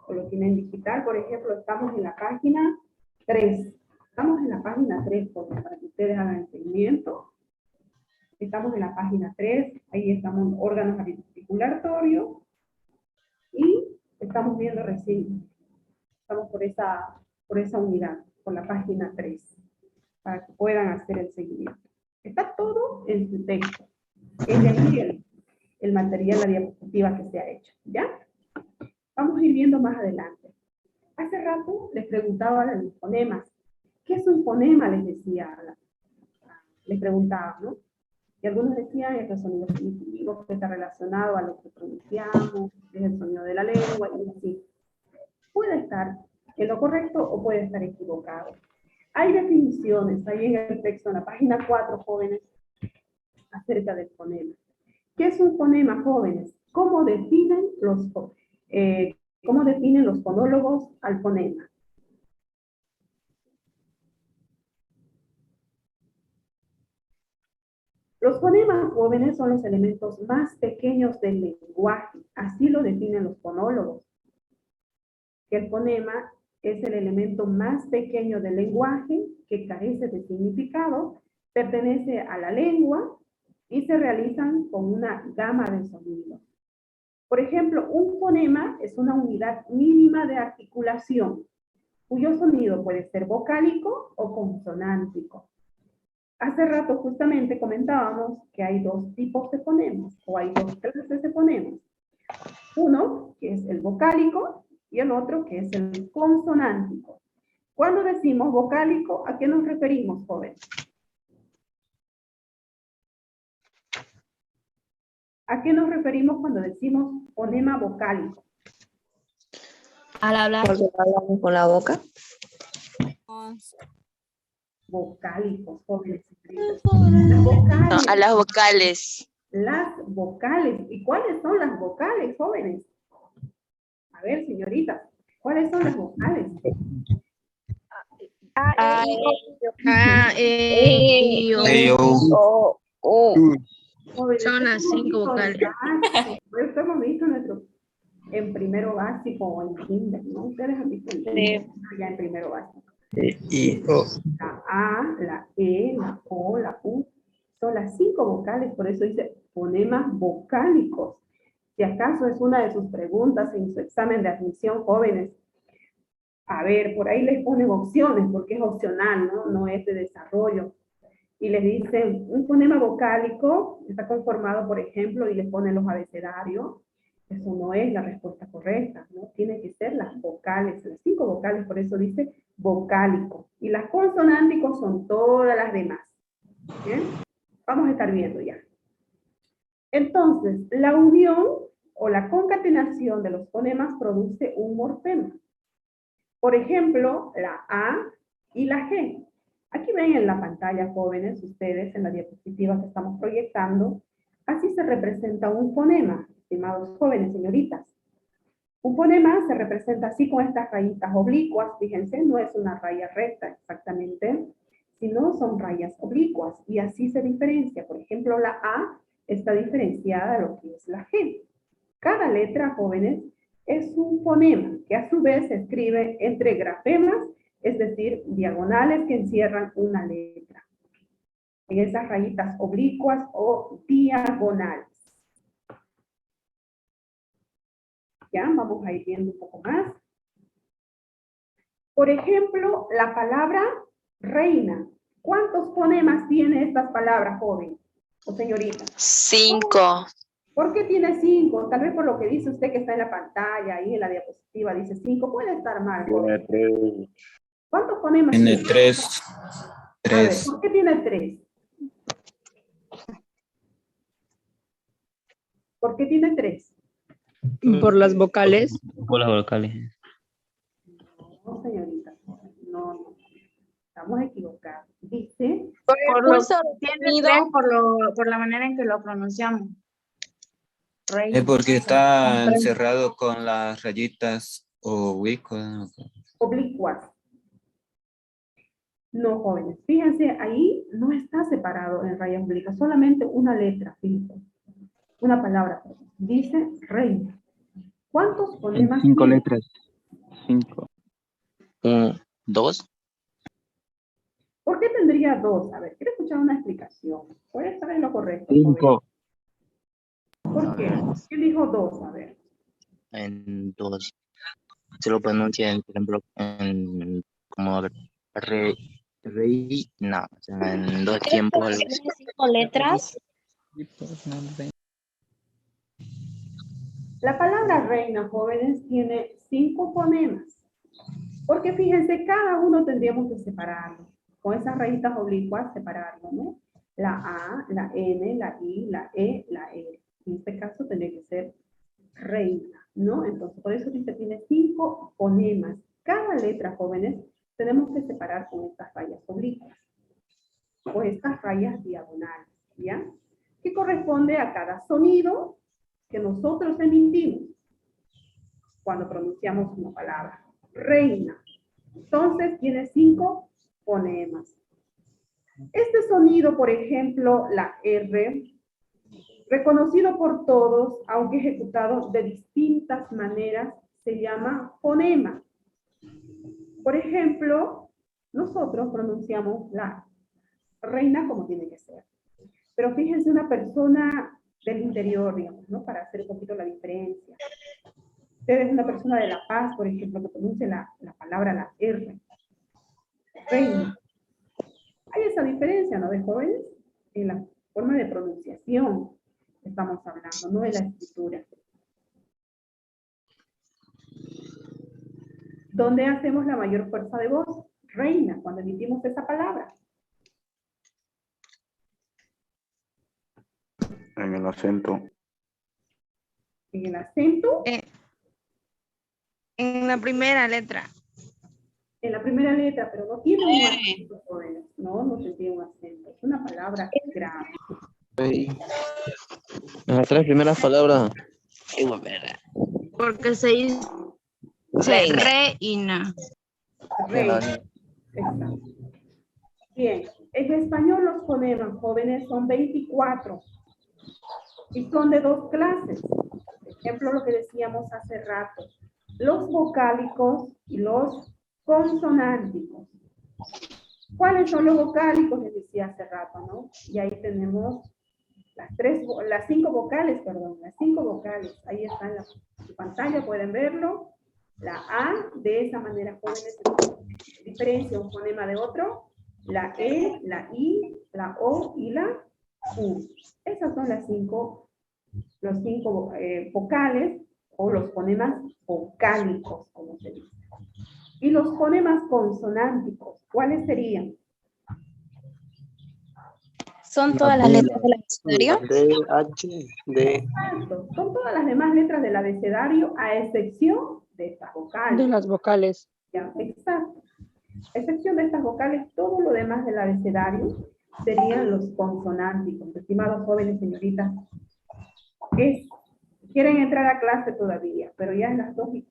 o lo tienen digital. Por ejemplo, estamos en la página 3. Estamos en la página 3, para que ustedes hagan el seguimiento. Estamos en la página 3, ahí estamos órganos articulatorios y estamos viendo recién, estamos por esa unidad, por la página 3, para que puedan hacer el seguimiento. Está todo en su texto. Es de aquí el material, la diapositiva que se ha hecho, ¿ya? Vamos a ir viendo más adelante. Hace rato les preguntaba de los fonemas. ¿Qué es un fonema? Les decía, les preguntaba, ¿no? Y algunos decían es el sonido primitivo que está relacionado a lo que pronunciamos, es el sonido de la lengua, y así. Puede estar en lo correcto o puede estar equivocado. Hay definiciones ahí en el texto, en la página 4, jóvenes, acerca del fonema. ¿Qué es un fonema, jóvenes? ¿Cómo definen los fonólogos al fonema? Los fonemas, jóvenes, son los elementos más pequeños del lenguaje. Así lo definen los fonólogos. Que el fonema es el elemento más pequeño del lenguaje que carece de significado, pertenece a la lengua y se realizan con una gama de sonidos. Por ejemplo, un fonema es una unidad mínima de articulación, cuyo sonido puede ser vocálico o consonántico. Hace rato justamente comentábamos que hay dos tipos de fonemas, o hay dos clases de fonemas. Uno, que es el vocálico, y el otro, que es el consonántico. Cuando decimos vocálico, ¿a qué nos referimos, jóvenes? ¿A qué nos referimos cuando decimos fonema vocálico? Al hablar. Porque hablamos con la boca. Vocálicos, jóvenes. Las vocales. No, a las vocales. Las vocales. ¿Y cuáles son las vocales, jóvenes? A ver, señorita, ¿cuáles son las vocales? A, E, I, O. Son las 5 vocales. Esto hemos visto en primero básico o en kinder, ¿no? Ustedes han visto ya en primero básico. La A, la E, la O, la U, son las 5 vocales, por eso dice fonemas vocálicos. Si acaso es una de sus preguntas en su examen de admisión, jóvenes, a ver, por ahí les ponen opciones, porque es opcional, ¿no? No es de desarrollo. Y les dicen, un fonema vocálico está conformado, por ejemplo, y les ponen los abecedarios. Eso no es la respuesta correcta, ¿no? Tiene que ser las vocales, las 5 vocales, por eso dice vocálico. Y las consonánticos son todas las demás. ¿Bien? Vamos a estar viendo ya. Entonces, la unión o la concatenación de los fonemas produce un morfema. Por ejemplo, la A y la G. Aquí ven en la pantalla, jóvenes, ustedes, en la diapositiva que estamos proyectando, así se representa un fonema, estimados jóvenes, señoritas. Un fonema se representa así con estas rayitas oblicuas, fíjense, no es una raya recta exactamente, sino son rayas oblicuas, y así se diferencia. Por ejemplo, la A está diferenciada de lo que es la G. Cada letra, jóvenes, es un fonema, que a su vez se escribe entre grafemas, es decir, diagonales que encierran una letra. En esas rayitas oblicuas o diagonales. Ya, vamos a ir viendo un poco más. Por ejemplo, la palabra reina. ¿Cuántos fonemas tiene estas palabras, joven o señorita? 5. ¿Por qué tiene 5? Tal vez por lo que dice usted que está en la pantalla, ahí en la diapositiva dice 5. Puede estar mal, joven. ¿Cuántos fonemas Tiene tiene? 3. A ver, ¿por qué tiene 3? ¿Por qué tiene 3? Por las vocales. Por las vocales. No, señorita. No. Estamos equivocados. Dice... Por lo que tiene 3, por la manera en que lo pronunciamos. Es porque está encerrado con las rayitas oblicuas. No, jóvenes. Fíjense, ahí no está separado en rayas oblicuas. Solamente una letra, fíjense. Una palabra. Dice reina. ¿Cuántos fonemas 5 tiene? letras. 5. 2. ¿Por qué tendría 2? A ver, quiero escuchar una explicación. ¿Puede estar en lo correcto? 5. ¿Por qué? ¿Qué dijo 2? A ver. En 2. Se lo pronuncian, por ejemplo, como a ver, reina. O sea, en 2 tiempos. ¿Tiene 5 letras? La palabra reina, jóvenes, tiene 5 fonemas. Porque fíjense, cada uno tendríamos que separarlo. Con esas rayitas oblicuas, separarlo, ¿no? La A, la N, la I, la E, la R. En este caso tendría que ser reina, ¿no? Entonces, por eso dice, tiene 5 fonemas. Cada letra, jóvenes, tenemos que separar con estas rayas oblicuas. O estas rayas diagonales, ¿ya? Que corresponde a cada sonido que nosotros emitimos cuando pronunciamos una palabra. Reina. Entonces, tiene 5 fonemas. Este sonido, por ejemplo, la R, reconocido por todos, aunque ejecutado de distintas maneras, se llama fonema. Por ejemplo, nosotros pronunciamos la reina como tiene que ser. Pero fíjense una persona del interior, digamos, ¿no? Para hacer un poquito la diferencia. Ustedes, una persona de La Paz, por ejemplo, que pronuncie la palabra, la R. Reina. Hay esa diferencia, ¿no? De jóvenes, en la forma de pronunciación estamos hablando, no de la escritura. ¿Dónde hacemos la mayor fuerza de voz? Reina, cuando emitimos esa palabra. En el acento. ¿En el acento? En la primera letra. En la primera letra, pero no tiene un acento, jóvenes. No, no tiene un acento. Es una palabra grave. En las tres primeras palabras. Porque se dice reina. Reina. Exacto. Bien, en español los fonemas, jóvenes, son 24. Y son de dos clases. Por ejemplo, lo que decíamos hace rato. Los vocálicos y los consonánticos. ¿Cuáles son los vocálicos? Les decía hace rato, ¿no? Y ahí tenemos las cinco vocales. Ahí está en la pantalla, pueden verlo. La A, de esa manera, jóvenes, diferencia un fonema de otro. La E, la I, la O y la U. Esas son los cinco vocales o los fonemas vocálicos, como se dice. Y los fonemas consonánticos, ¿cuáles serían? ¿Son todas las letras del abecedario? D, H, D. Exacto. Son todas las demás letras del abecedario, a excepción de estas vocales. De las vocales. Ya, exacto. A excepción de estas vocales, todo lo demás del abecedario serían los consonánticos. Estimados jóvenes, señoritas, quieren entrar a clase todavía, pero ya es las 2:15.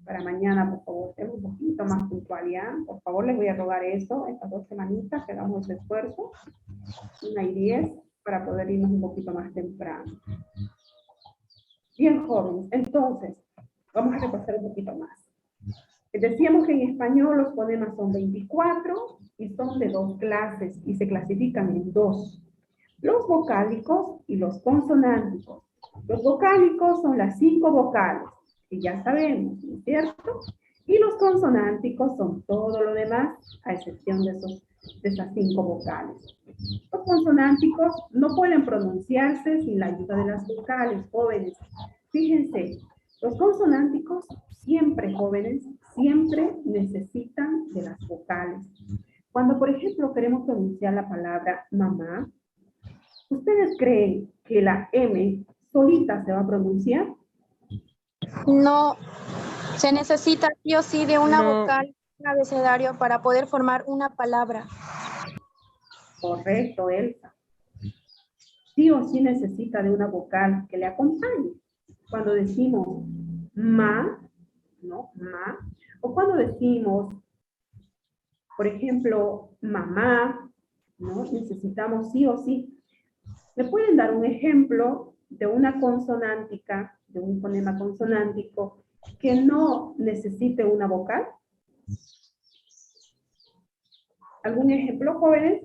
Para mañana, por favor, tengo un poquito más puntualidad. Por favor, les voy a rogar eso, estas 2 semanitas, que hagamos ese esfuerzo. 1:10, para poder irnos un poquito más temprano. Bien, jóvenes, entonces, vamos a repasar un poquito más. Decíamos que en español los fonemas son 24 y son de dos clases y se clasifican en dos. Los vocálicos y los consonánticos. Los vocálicos son las 5 vocales, que ya sabemos, ¿no es cierto? Y los consonánticos son todo lo demás, a excepción de esas 5 vocales. Los consonánticos no pueden pronunciarse sin la ayuda de las vocales, jóvenes. Fíjense, los consonánticos siempre, jóvenes, siempre necesitan de las vocales. Cuando, por ejemplo, queremos pronunciar la palabra mamá, ¿ustedes creen que la M solita se va a pronunciar? No, se necesita sí o sí de una vocal en el abecedario para poder formar una palabra. Correcto, Elsa. Sí o sí necesita de una vocal que le acompañe. Cuando decimos ma, ¿no? Ma. O cuando decimos, por ejemplo, mamá, ¿no? Necesitamos sí o sí. ¿Me pueden dar un ejemplo de una consonántica, de un fonema consonántico que no necesite una vocal? ¿Algún ejemplo, jóvenes?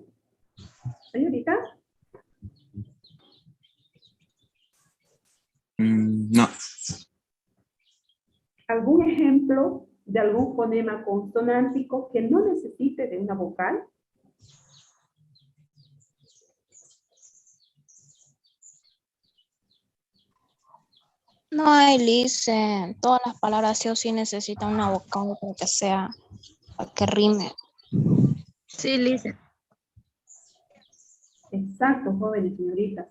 ¿Señorita? No. ¿Algún ejemplo de algún fonema consonántico que no necesite de una vocal? No, Elise, todas las palabras sí o sí necesitan una vocal para que sea, para que rime. Sí, Elise. Exacto, jóvenes, señoritas.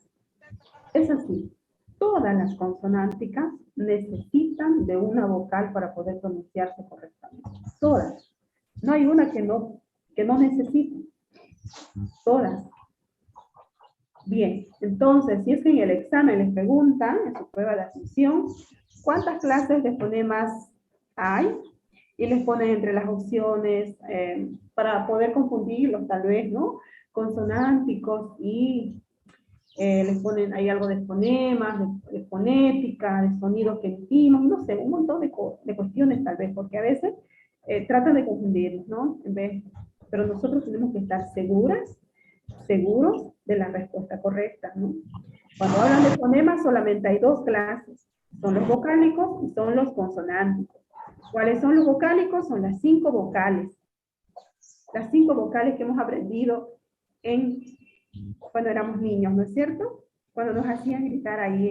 Es así. Todas las consonánticas necesitan de una vocal para poder pronunciarse correctamente. Todas. No hay una que no necesite. Todas. Bien, entonces, si es que en el examen les preguntan, en su prueba de admisión, ¿cuántas clases de fonemas hay? y les ponen entre las opciones para poder confundirlos tal vez, ¿no? Consonánticos y les ponen ahí algo de fonemas, de fonética, de sonidos que emitimos, no sé, un montón de cuestiones tal vez, porque a veces tratan de confundirnos, ¿no? Pero nosotros tenemos que estar seguros de la respuesta correcta, ¿no? Cuando hablan de fonemas solamente hay dos clases, son los vocálicos y son los consonánticos. ¿Cuáles son los vocálicos? Son las 5 vocales. Las 5 vocales que hemos aprendido cuando éramos niños, ¿no es cierto? Cuando nos hacían gritar ahí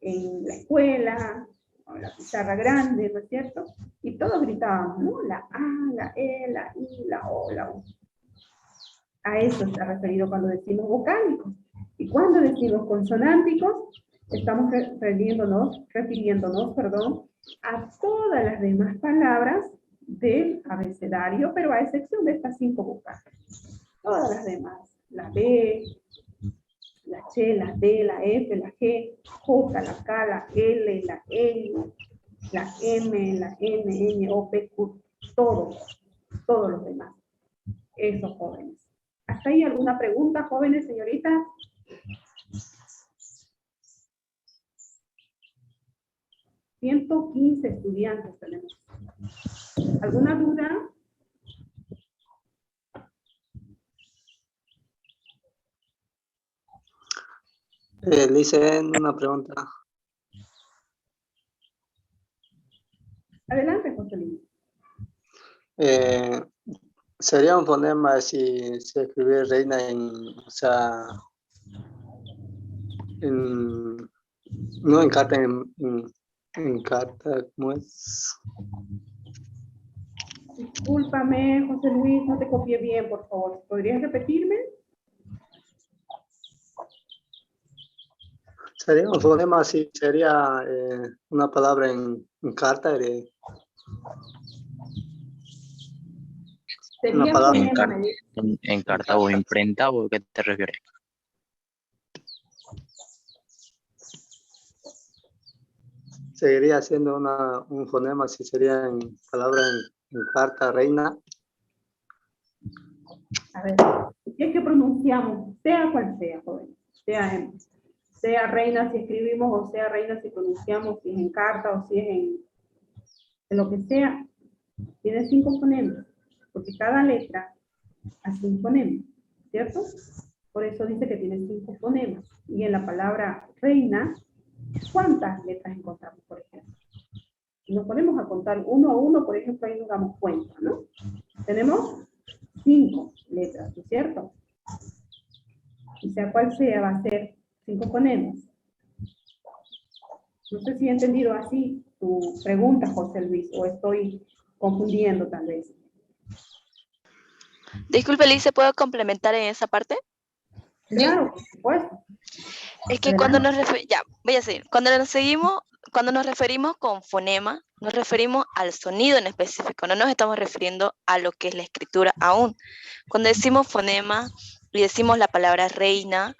en la escuela, o en la pizarra grande, ¿no es cierto? Y todos gritábamos, ¿no? La A, la E, la I, la O, la U. A eso está referido cuando decimos vocálicos. Y cuando decimos consonánticos, estamos refiriéndonos, a todas las demás palabras del abecedario, pero a excepción de estas 5 vocales. Todas las demás, la B, la Ch, la D, la F, la G, J, la K, la L, la N, la M, la N, N, O, P, Q, todos los demás. Esos jóvenes. ¿Hasta ahí alguna pregunta, jóvenes, señoritas? $115 estudiantes tenemos. ¿Alguna duda? Le hice una pregunta. Adelante, José Luis. Sería un fonema si se escribe reina no en carta, en carta, ¿cómo es? Discúlpame, José Luis, no te copié bien, por favor. ¿Podrías repetirme? Sería un fonema si sería una palabra en carta. Una palabra en carta o imprenta, ¿o qué te refieres? Seguiría siendo un fonema si sería en palabra en carta, reina. A ver, es que pronunciamos, sea cual sea, joven, sea reina si escribimos, o sea reina si pronunciamos, si es en carta o si es en lo que sea, tiene 5 fonemas, porque cada letra hace un fonema, ¿cierto? Por eso dice que tiene 5 fonemas. Y en la palabra reina, ¿cuántas letras encontramos, por ejemplo? Si nos ponemos a contar uno a uno, por ejemplo, ahí nos damos cuenta, ¿no? Tenemos 5 letras, ¿no es cierto? Y sea cual sea, va a ser 5 fonemas. No sé si he entendido así tu pregunta, José Luis, o estoy confundiendo tal vez. Disculpe, Lice, ¿puedo complementar en esa parte? Claro, por supuesto. Es que cuando nos referimos con fonema, nos referimos al sonido en específico, no nos estamos refiriendo a lo que es la escritura aún. Cuando decimos fonema y decimos la palabra reina,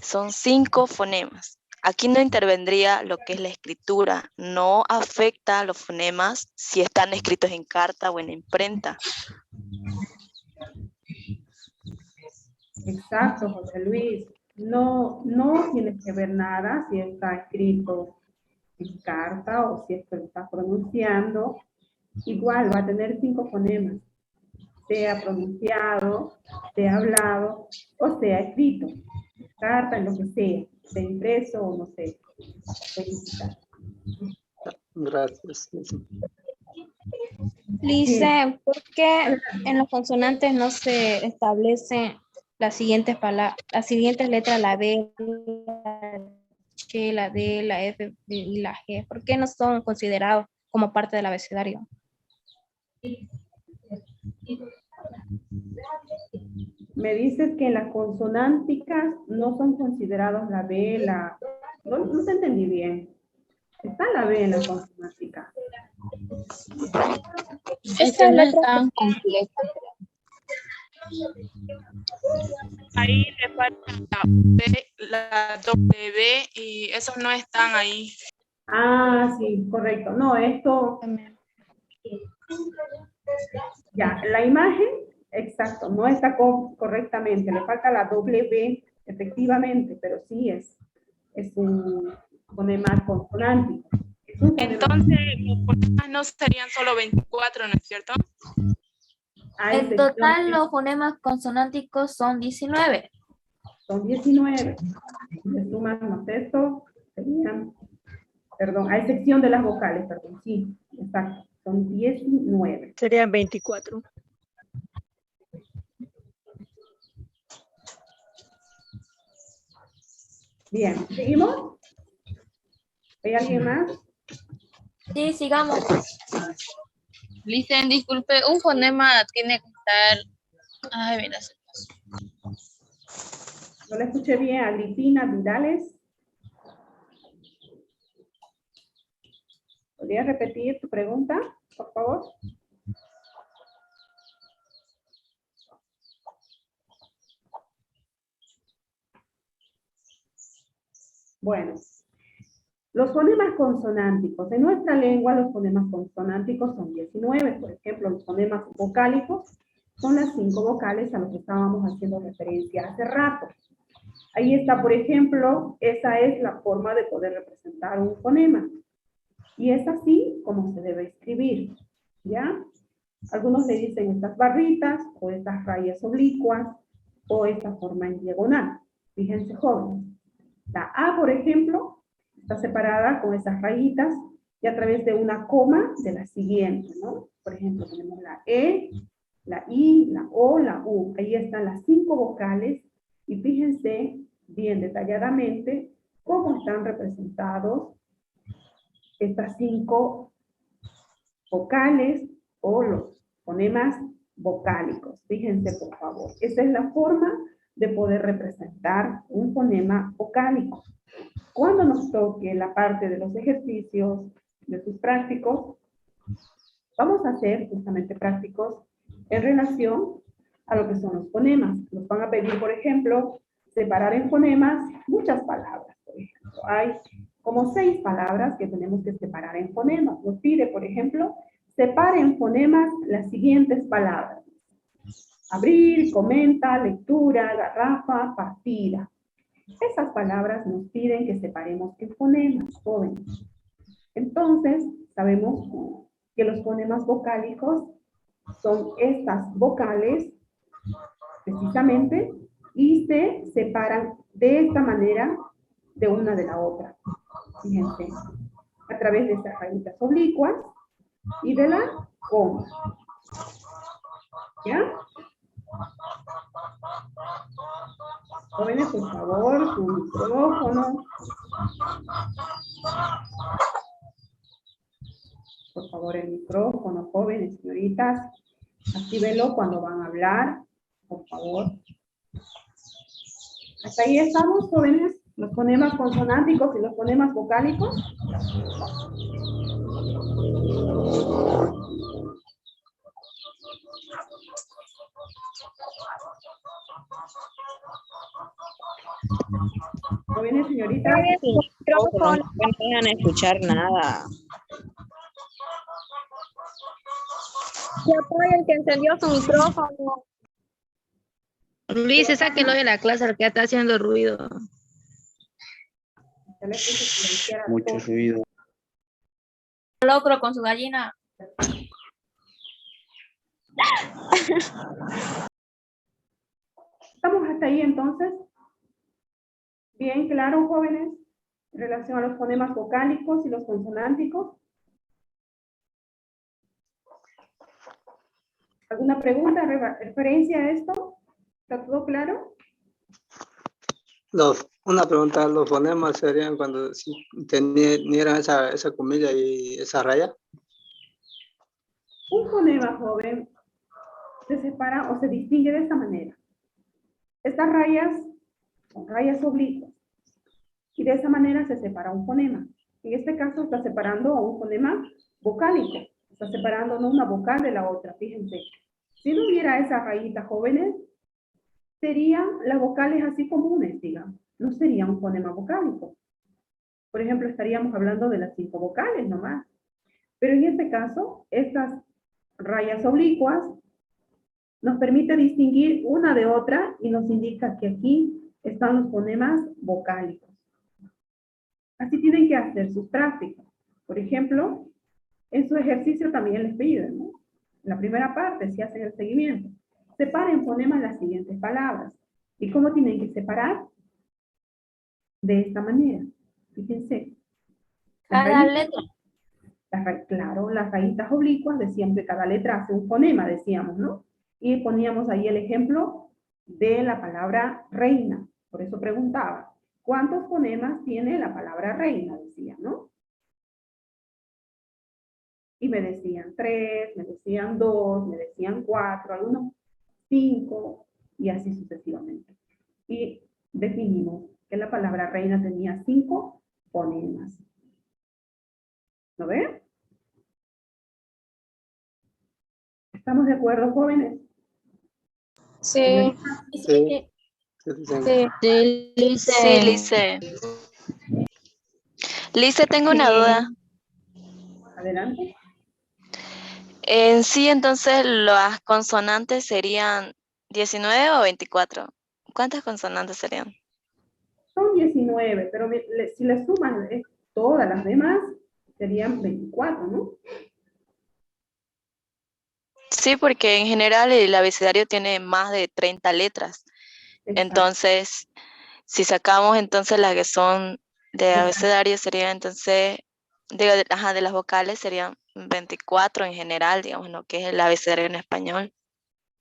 son 5 fonemas. Aquí no intervendría lo que es la escritura, no afecta a los fonemas si están escritos en carta o en imprenta. Exacto, José Luis. No tiene que ver nada si está escrito en carta o si esto lo está pronunciando. Igual va a tener 5 fonemas, sea pronunciado, sea hablado o sea escrito. Carta, en lo que sea impreso o no sé. Gracias. Lice, ¿por qué en los consonantes no se establece las siguientes letras, la B, la H, la D, la F y la G? ¿Por qué no son considerados como parte del abecedario? Me dices que las consonánticas no son consideradas la B, no te entendí bien. Está la B en la consonántica. Es que no es tan complejo. Ahí le falta la B, la W y esos no están ahí. Ah, sí, correcto. No, esto Ya, la imagen, exacto, no está correctamente, le falta la W, efectivamente, pero sí es un fonema consonántico. Entonces, los fonemas no serían solo 24, ¿no es cierto? En total, los fonemas consonánticos son 19. Son 19. Si le suman esto, serían, perdón, a excepción de las vocales, perdón, sí, exacto, son 19. Serían 24. Bien, ¿seguimos? ¿Hay alguien más? Sí, sigamos. Listen, disculpe, un fonema tiene que estar... Ay, mira. No la escuché bien, Agripina Vidales. ¿Podrías repetir tu pregunta, por favor? Bueno, los fonemas consonánticos. En nuestra lengua los fonemas consonánticos son 19. Por ejemplo, los fonemas vocálicos son las 5 vocales a los que estábamos haciendo referencia hace rato. Ahí está, por ejemplo, esa es la forma de poder representar un fonema. Y es así como se debe escribir, ¿ya? Algunos le dicen estas barritas, o estas rayas oblicuas, o esta forma en diagonal. Fíjense, jóvenes. La A, por ejemplo, está separada con esas rayitas y a través de una coma de la siguiente, ¿no? Por ejemplo, tenemos la E, la I, la O, la U. Ahí están las 5 vocales y fíjense bien detalladamente cómo están representados estas 5 vocales o los fonemas vocálicos. Fíjense, por favor. Esa es la forma de poder representar un fonema vocálico. Cuando nos toque la parte de los ejercicios, de sus prácticos, vamos a hacer justamente prácticos en relación a lo que son los fonemas. Nos van a pedir, por ejemplo, separar en fonemas muchas palabras. Por ejemplo, hay como 6 palabras que tenemos que separar en fonemas. Nos pide, por ejemplo, separe en fonemas las siguientes palabras. Abrir, comenta, lectura, garrafa, partida. Esas palabras nos piden que separemos en fonemas, jóvenes. Entonces, sabemos que los fonemas vocálicos son estas vocales, precisamente, y se separan de esta manera de una de la otra. Fíjense, a través de estas rayitas oblicuas y de la coma. ¿Ya? Jóvenes, por favor, su micrófono. Por favor, el micrófono, jóvenes, señoritas. Actívenlo cuando van a hablar, por favor. Hasta ahí estamos, jóvenes. Los fonemas consonánticos y los fonemas vocálicos. Jóvenes, señoritas. No dejan escuchar nada. Se apoya el que encendió su micrófono. Luis, sáquelo de la clase, el que está haciendo ruido. Mucho ruido. Locro con su gallina. ¿Estamos hasta ahí entonces? Bien claro, jóvenes, en relación a los fonemas vocálicos y los consonánticos. ¿Alguna pregunta en referencia a esto? ¿Está todo claro? Una pregunta, ¿los fonemas serían cuando si tenieran esa comilla y esa raya? Un fonema, joven, se separa o se distingue de esta manera. Estas rayas son rayas oblicuas y de esa manera se separa un fonema. En este caso está separando a un fonema vocálico. Está separando no una vocal de la otra, fíjense. Si no hubiera esa rayita, jóvenes, serían las vocales así comunes, digamos. No sería un fonema vocálico. Por ejemplo, estaríamos hablando de las 5 vocales nomás. Pero en este caso, estas rayas oblicuas nos permite distinguir una de otra y nos indica que aquí están los fonemas vocálicos. Así tienen que hacer sus prácticas. Por ejemplo, en su ejercicio también les piden, ¿no? En la primera parte, si hacen el seguimiento, separen fonemas las siguientes palabras. ¿Y cómo tienen que separar? De esta manera. Fíjense. Cada letra. Claro, las rayitas oblicuas decían que cada letra hace un fonema, decíamos, ¿no? Y poníamos ahí el ejemplo de la palabra reina. Por eso preguntaba, ¿cuántos fonemas tiene la palabra reina? Decía, ¿no? Y me decían 3, me decían 2, me decían 4, algunos 5, y así sucesivamente. Y definimos que la palabra reina tenía 5 fonemas. ¿Lo ven? ¿Estamos de acuerdo, jóvenes? Sí. Sí. Sí, Lice. Lice, tengo una duda. Adelante. En sí, entonces, las consonantes serían 19 o 24. ¿Cuántas consonantes serían? Son 19, pero si le suman todas las demás, serían 24, ¿no? Sí, porque en general el abecedario tiene más de 30 letras. Exacto. Entonces, si sacamos entonces las que son de abecedario, sería entonces, de las vocales serían 24 en general, digamos, lo que es el abecedario en español.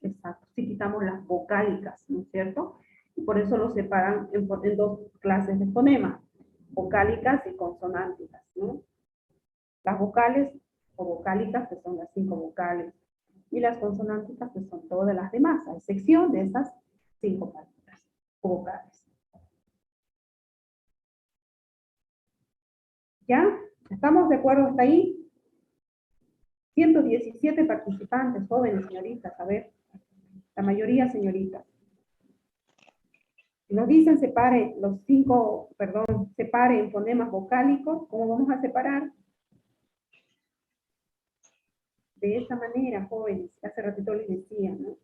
Exacto, si quitamos las vocálicas, ¿no es cierto? Y por eso lo separan en 2 clases de fonemas, vocálicas y consonánticas, ¿no? Las vocales o vocálicas, que son las 5 vocales, y las consonánticas, que son todas las demás, a excepción de esas 5 palabras vocales. ¿Ya? ¿Estamos de acuerdo hasta ahí? 117 participantes, jóvenes, señoritas, a ver, la mayoría señoritas. Si nos dicen separe separe en fonemas vocálicos, ¿cómo vamos a separar? De esta manera, jóvenes, hace ratito les decía, ¿no?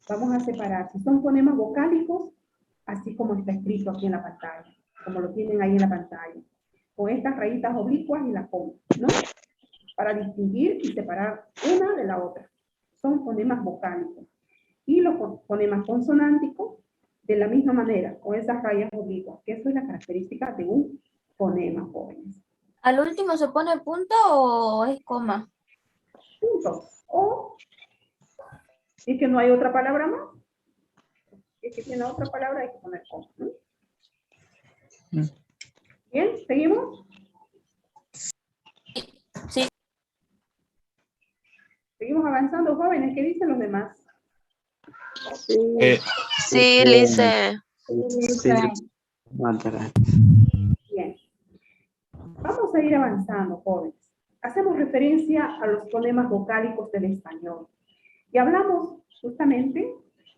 Vamos a separar, si son fonemas vocálicos, así como está escrito aquí en la pantalla, como lo tienen ahí en la pantalla, con estas rayitas oblicuas y la coma, ¿no? Para distinguir y separar una de la otra. Son fonemas vocálicos. Y los fonemas consonánticos, de la misma manera, con esas rayas oblicuas, que eso es la característica de un fonema, jóvenes. ¿Al último se pone punto o es coma? Punto. O, si es que no hay otra palabra más, si es que tiene otra palabra, hay que poner coma, ¿no? Bien, ¿seguimos? Sí. Seguimos avanzando, jóvenes. ¿Qué dicen los demás? Sí, Lice. Sí. Bien. Vamos a ir avanzando, jóvenes. Hacemos referencia a los fonemas vocálicos del español. Y hablamos justamente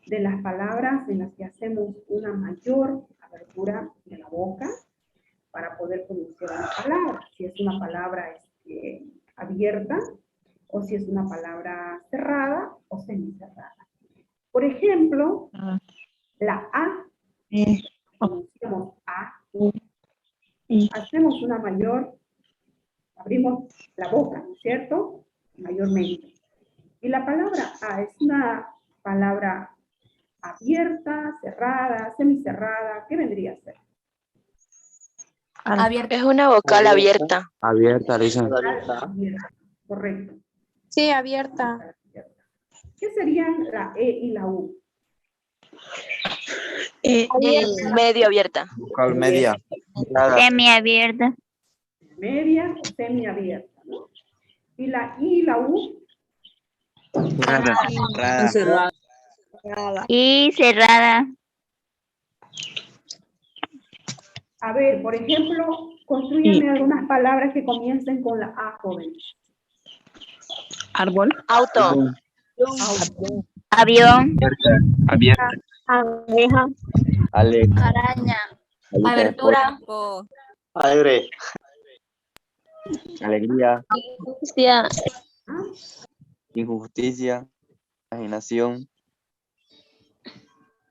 de las palabras en las que hacemos una mayor abertura de la boca para poder pronunciar una palabra. Si es una palabra abierta, o si es una palabra cerrada o semicerrada. Por ejemplo, la A, pronunciamos A, hacemos una mayor, abrimos la boca, ¿no es cierto? Mayormente. Y la palabra A es una palabra abierta, cerrada, semicerrada. ¿Qué vendría a ser? Abierta. Es una vocal abierta. Abierta, Lisa. Abierta, correcto. Sí, abierta. ¿Qué serían la E y la U? Medio abierta. Vocal media. Semiabierta. Media o semiabierta, ¿no? Y la I y la U. Cerrada. Y cerrada. A ver, por ejemplo, construyanme algunas palabras que comiencen con la A, joven. Árbol. Auto. Avión. Abierta. Abeja. Alexa. Araña. Abertura. Aire. alegría, Justicia. injusticia, imaginación,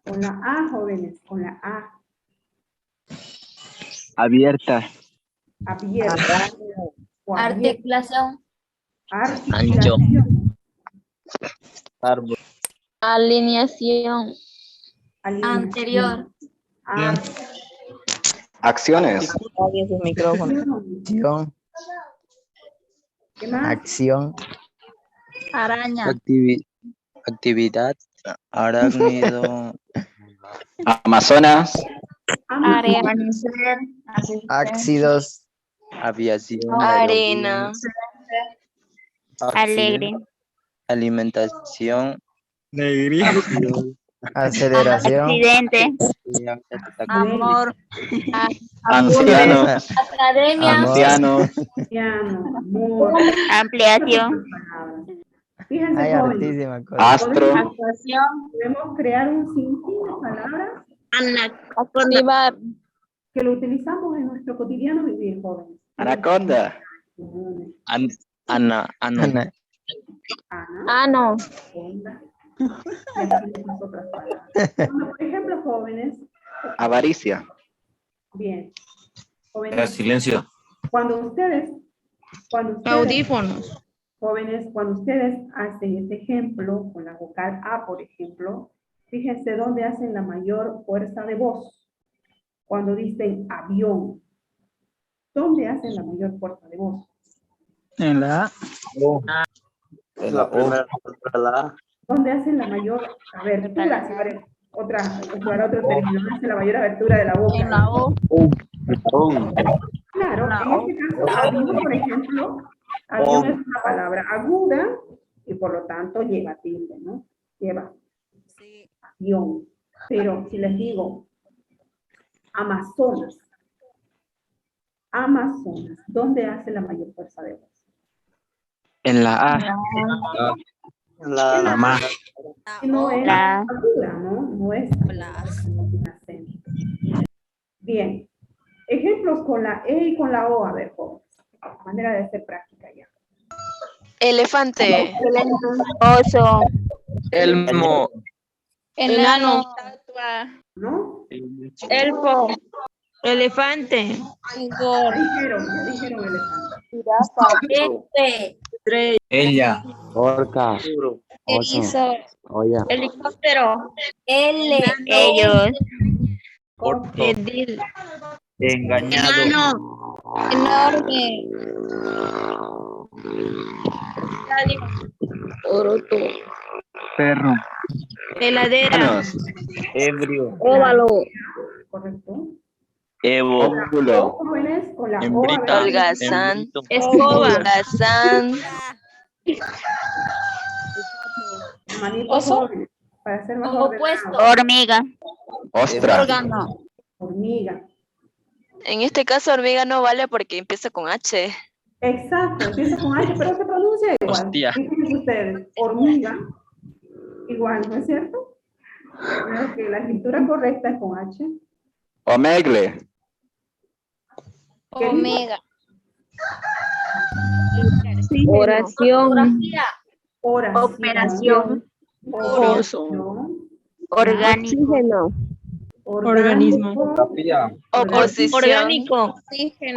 Con la A, jóvenes, con la A. abierta, Abierta. O abierta. Articulación. Articulación. árbol, Alineación. Alineación. Acciones. Apaguen sus micrófonos. Acción. ¿Qué más? Acción. Araña. actividad, arácnido, Amazonas. Área. Ácidos. aviación, Arena. Alegre. alimentación, Aceleración. Accidente. Amor. Ancianos. Academia. Ancianos. Piano, amor. Ampliación. Fíjense, Hay jóvenes, hartísimas cosas. Astro. podemos crear un sinfín de palabras Activar. que lo utilizamos en nuestro cotidiano vivir, jóvenes. Anaconda. Ana, Ana, Ano. onda. Y así muchas otras palabras. Bueno, por ejemplo, jóvenes, Avaricia. bien, jóvenes, silencio. cuando ustedes, Audífonos. jóvenes, cuando ustedes hacen este ejemplo con la vocal A, por ejemplo, fíjense dónde hacen la mayor fuerza de voz. Cuando dicen avión, ¿dónde hacen la mayor fuerza de voz? En la A. En la primera, la A. ¿Dónde hacen la mayor abertura? A ver, usar otro término, ¿dónde hace la mayor abertura de la boca? En la O. Claro, en este caso, avión, por ejemplo, avión es una palabra aguda y por lo tanto lleva tilde, ¿no? Lleva avión. Pero si les digo Amazonas, ¿dónde hace la mayor fuerza de voz? En la A. La más. No es La- aguda, ¿no? No es un acento. Bien. Ejemplos con la E y con la O, a ver, jóvenes. Manera de hacer práctica ya. Elefante. Oso. Elmo. Enano. ¿No? Elfo. Elefante. Ya dijeron elefante. Ella. Orca. Oso. Erizo. Olla. Helicóptero. Ellos. Edil. Engañado. Enano. Enorme. Oroto. Perro. Heladera. Ebrio. Óvalo. ¿Correcto? Evo. O, jóvenes, con la O, a ver, Holgazán. Escoba. Holgazán. manito Oso. jóvenes, para ser más Opuesto. ordenado. Hormiga. Ostra. Órgano. Hormiga. En este caso, hormiga no vale porque empieza con H. Exacto, empieza con H, pero se pronuncia igual. Hostia. Fíjense ustedes, hormiga, igual, ¿no es cierto? Creo que la escritura correcta es con H. Omegle. Omega. Oración. Oración. Operación. Oración. Orgánico. Organismo. Oposición. Orgánico.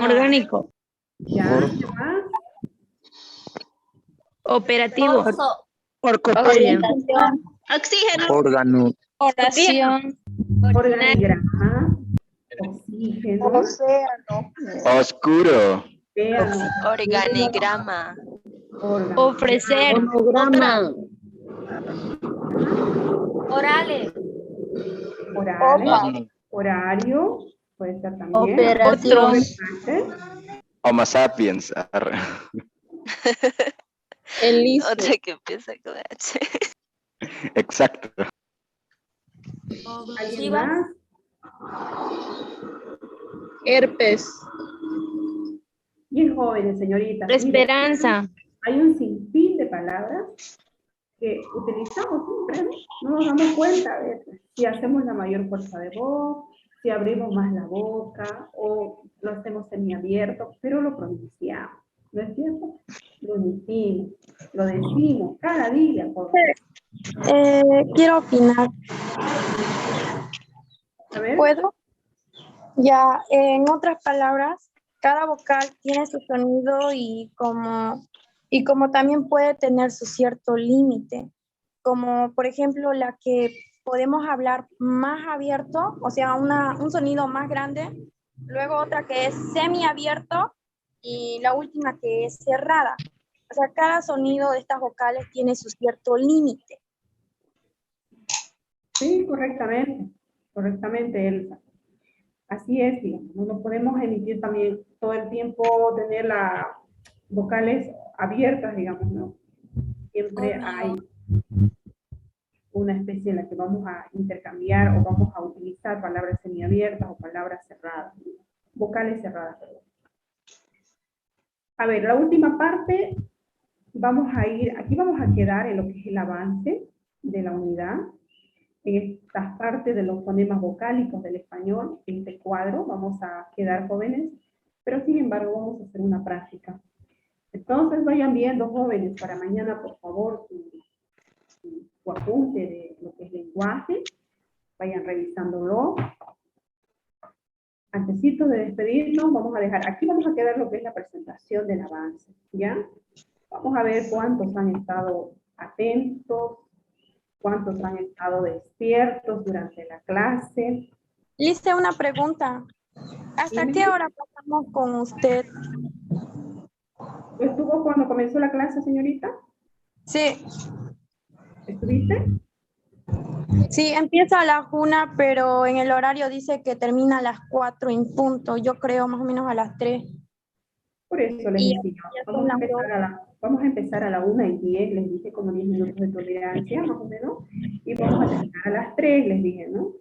Orgánico. Ya, ¿qué más? Operativo. Orcopedia. Oxígeno. Órgano. Oración. Organigrama. Oxígeno. Oscuro. Océano. Organigrama. Órgano. Ofrecer. Fonograma. Orales. Horario. Horario. Puede ser también. Operación. Homo sapiens. Arre. El listo. Otra que empieza con H. Exacto. ¿Alguien más? Herpes. Bien jóvenes, señoritas. Miren, Esperanza. hay un sinfín de palabras que utilizamos siempre, ¿no? No nos damos cuenta a veces. Si hacemos la mayor fuerza de voz, si abrimos más la boca o lo hacemos semiabierto, pero lo pronunciamos. ¿No es cierto? Lo decimos cada día. Quiero opinar. A ver. ¿Puedo? Ya, en otras palabras, cada vocal tiene su sonido y como también puede tener su cierto límite. Como por ejemplo la que podemos hablar más abierto, o sea, un sonido más grande, luego otra que es semiabierto y la última que es cerrada. O sea, cada sonido de estas vocales tiene su cierto límite. Sí, correctamente, Elsa. Así es, digamos, no podemos emitir también todo el tiempo, tener las vocales abiertas, digamos, ¿no? Siempre hay una especie en la que vamos a intercambiar o vamos a utilizar palabras semiabiertas o palabras cerradas, vocales cerradas, perdón. A ver, la última parte, aquí vamos a quedar en lo que es el avance de la unidad, en estas partes de los fonemas vocálicos del español, en este cuadro, vamos a quedar jóvenes, pero sin embargo vamos a hacer una práctica. Entonces vayan viendo, jóvenes, para mañana, por favor, su apunte de lo que es lenguaje, vayan revisándolo. Antesito de despedirnos, vamos a quedar lo que es la presentación del avance, ¿ya? Vamos a ver cuántos han estado atentos, cuántos han estado despiertos durante la clase. Hice una pregunta. ¿Hasta qué hora pasamos con usted? ¿Estuvo cuando comenzó la clase, señorita? Sí. ¿Estuviste? Sí, empieza a las 1, pero en el horario dice que termina a las 4 en punto. Yo creo más o menos a las 3. Por eso les decía, vamos a empezar a la 1:10, les dije como 10 minutos de tolerancia, más o menos, y vamos a terminar a las 3, les dije, ¿no?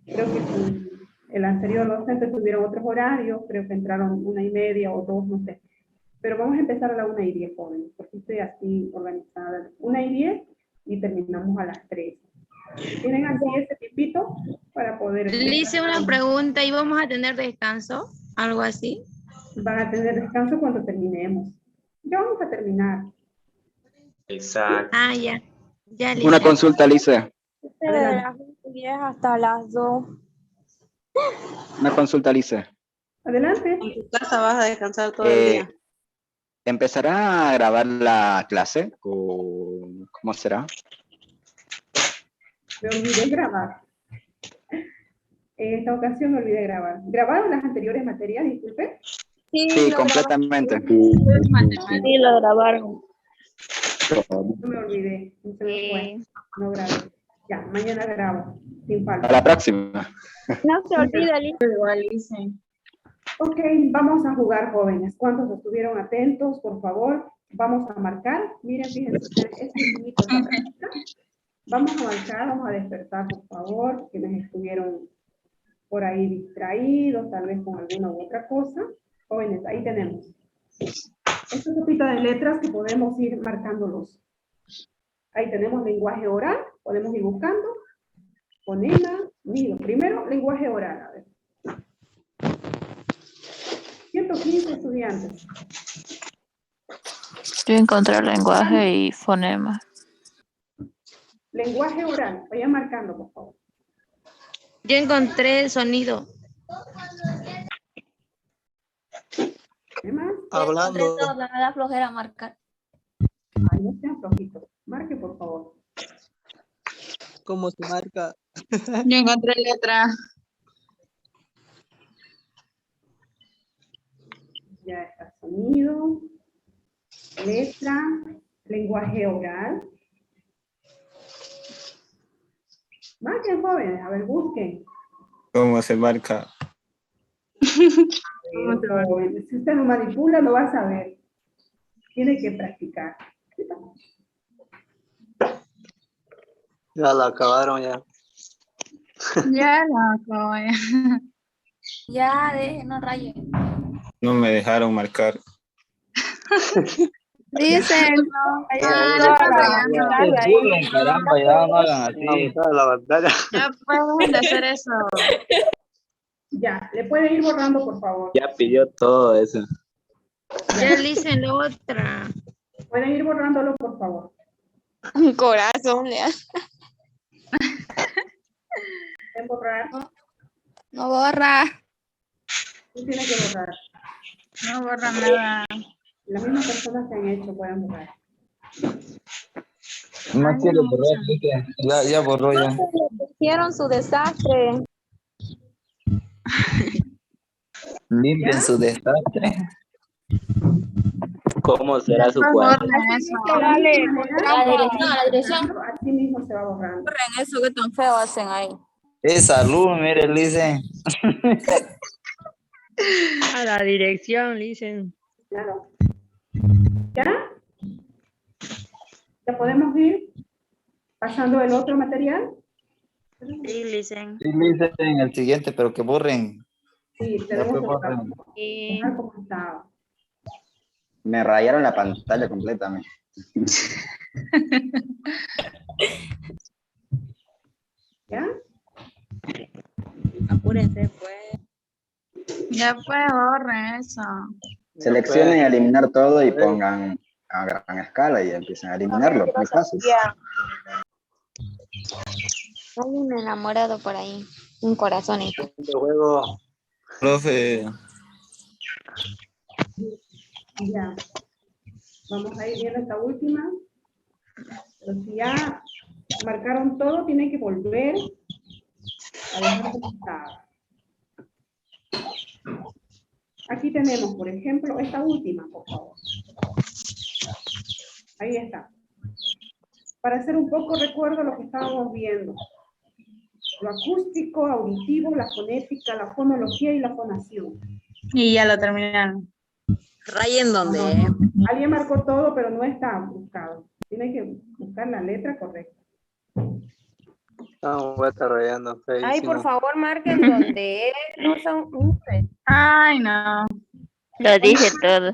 Creo que si el anterior docente tuvieron otros horarios, creo que entraron 1:30 o 2, no sé. Pero vamos a empezar a la 1:10, jóvenes, porque estoy así organizada. 1:10 y terminamos a las 3. ¿Tienen así ese tipito para poder...? Le hice una pregunta, ¿y vamos a tener descanso? ¿Algo así? Van a tener descanso cuando terminemos. Ya vamos a terminar. Exacto. Ah, ya. Ya, Una consulta, Lice. De las 10 hasta las 2. Una consulta, Lice. Adelante. En tu casa vas a descansar todo el día. ¿Empezará a grabar la clase? ¿O cómo será? Me olvidé grabar. En esta ocasión me olvidé grabar. ¿Grabaron las anteriores materias, disculpe? Sí, completamente. Sí, lo grabaron. No me olvidé. No se me fue. No grabé. Ya, mañana grabo. Sin falta. A la próxima. No se olvide, Alice. Ok, vamos a jugar, jóvenes. ¿Cuántos estuvieron atentos? Por favor, vamos a marcar. Miren, fíjense, es infinito esta práctica. Vamos a marcar, vamos a despertar, por favor, quienes estuvieron por ahí distraídos, tal vez con alguna u otra cosa. Jóvenes, ahí tenemos. Esta sopita de letras que podemos ir marcándolos. Ahí tenemos lenguaje oral, podemos ir buscando. Fonema, nido. Primero, lenguaje oral, a ver. 115 estudiantes. Yo encontré lenguaje y fonema. Lenguaje oral, vayan marcando, por favor. Yo encontré sonido. ¿Qué más? Hablando. Me da flojera marcar. Ay, no sean flojitos. Marque, por favor. ¿Cómo se marca? Yo encontré letra. Ya está sonido, letra, lenguaje oral. Marquen, jóvenes, a ver, busquen. ¿Cómo se marca? Pero, jóvenes, si usted lo manipula, lo va a saber. Tiene que practicar. Ya la acabaron ya. Ya lo acabé. Ya, no raye. No me dejaron marcar. Dicen. Caramba, ya no hagan así. La pantalla. Ya pueden hacer eso. Ya, le puede ir borrando, por favor. Ya pidió todo eso. Ya le hice la otra. Pueden ir borrándolo, por favor. Un corazón le hace. ¿Pueden borrar? No borra. ¿Quién tiene que borrar? No borra nada. Las mismas personas que han hecho pueden borrar. No quiero borrar, ya borró ya. Hicieron su desastre. Limpien su desastre. ¿Cómo será su cuarto? Dale, La dirección. Así mismo se va borrando. Borren eso que tan feo hacen ahí. Es salud, mire, dicen. A la dirección, le dicen. Claro. ¿Ya? ¿Ya podemos ir pasando el otro material? Sí, le dicen. Sí, dicen el siguiente, pero que borren. Sí, Ya tenemos fue que borren. dejar como estaba. Me rayaron la pantalla completamente. ¿Ya? Apúrense, pues. Ya fue, borren eso. Seleccionen eliminar todo y pongan a gran escala y empiecen a eliminarlo. Muy fácil. Hay un enamorado por ahí. Un corazón. Luego, Profe, Ya. Vamos a ir viendo esta última. Pero si ya marcaron todo, tienen que volver a dejar como estaba. Aquí tenemos, por ejemplo, esta última, por favor. Ahí está. Para hacer un poco recuerdo lo que estábamos viendo. Lo acústico, auditivo, la fonética, la fonología y la fonación. Y ya lo terminaron. Rayen donde. Alguien marcó todo, pero no está buscado. Tiene que buscar la letra correcta. no, voy a estar rayando. Okay, Ay, si por no. favor, marquen donde no son ustedes. Ay, no. Lo dije todo.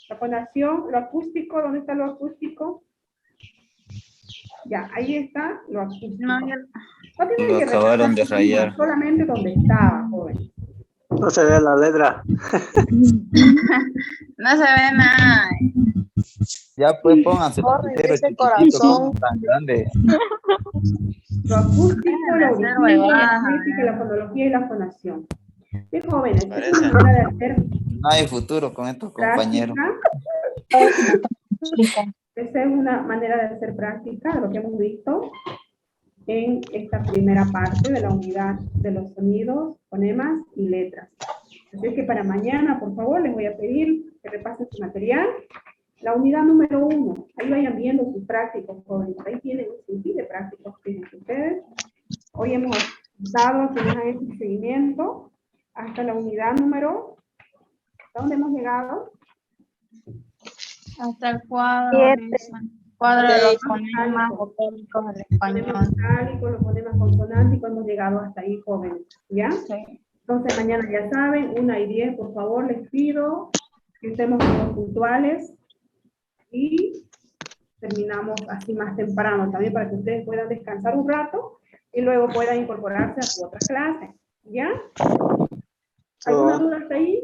La fonación, lo acústico, ¿dónde está lo acústico? Ya, ahí está lo acústico. No, ya- No tienen lo que acabaron de repasar rayar. solamente donde estaba, joven. No se ve la letra. no se ve nada. Ya pues pónganse Borren pero ese chiquitito, corazón. como tan grande. Lo acústico, lo hacer auditivo, la huevadas, fonética, la fonología y la fonación. Bien, jóvenes, esta es Parece. una manera de hacer No hay futuro con estos compañeros. práctica. Esa es una manera de hacer práctica de lo que hemos visto en esta primera parte de la unidad de los sonidos, fonemas y letras. Así que para mañana, por favor, les voy a pedir que repasen su material. La unidad número 1, ahí vayan viendo sus prácticos, jóvenes. Ahí tienen un sinfín de prácticos que tienen ustedes. Hoy hemos dado a quienes han hecho el seguimiento hasta la unidad número, ¿a dónde hemos llegado? Hasta el cuadro. Cuadro de los fonemas vocálicos del español. Fonemas vocálicos, los fonemas consonánticos, hemos llegado hasta ahí, jóvenes. ¿Ya? Sí. Entonces mañana ya saben, 1 y 10, por favor, les pido que estemos todos puntuales y terminamos así más temprano también para que ustedes puedan descansar un rato y luego puedan incorporarse a su otra clase. ¿Ya? ¿Alguna duda hasta ahí?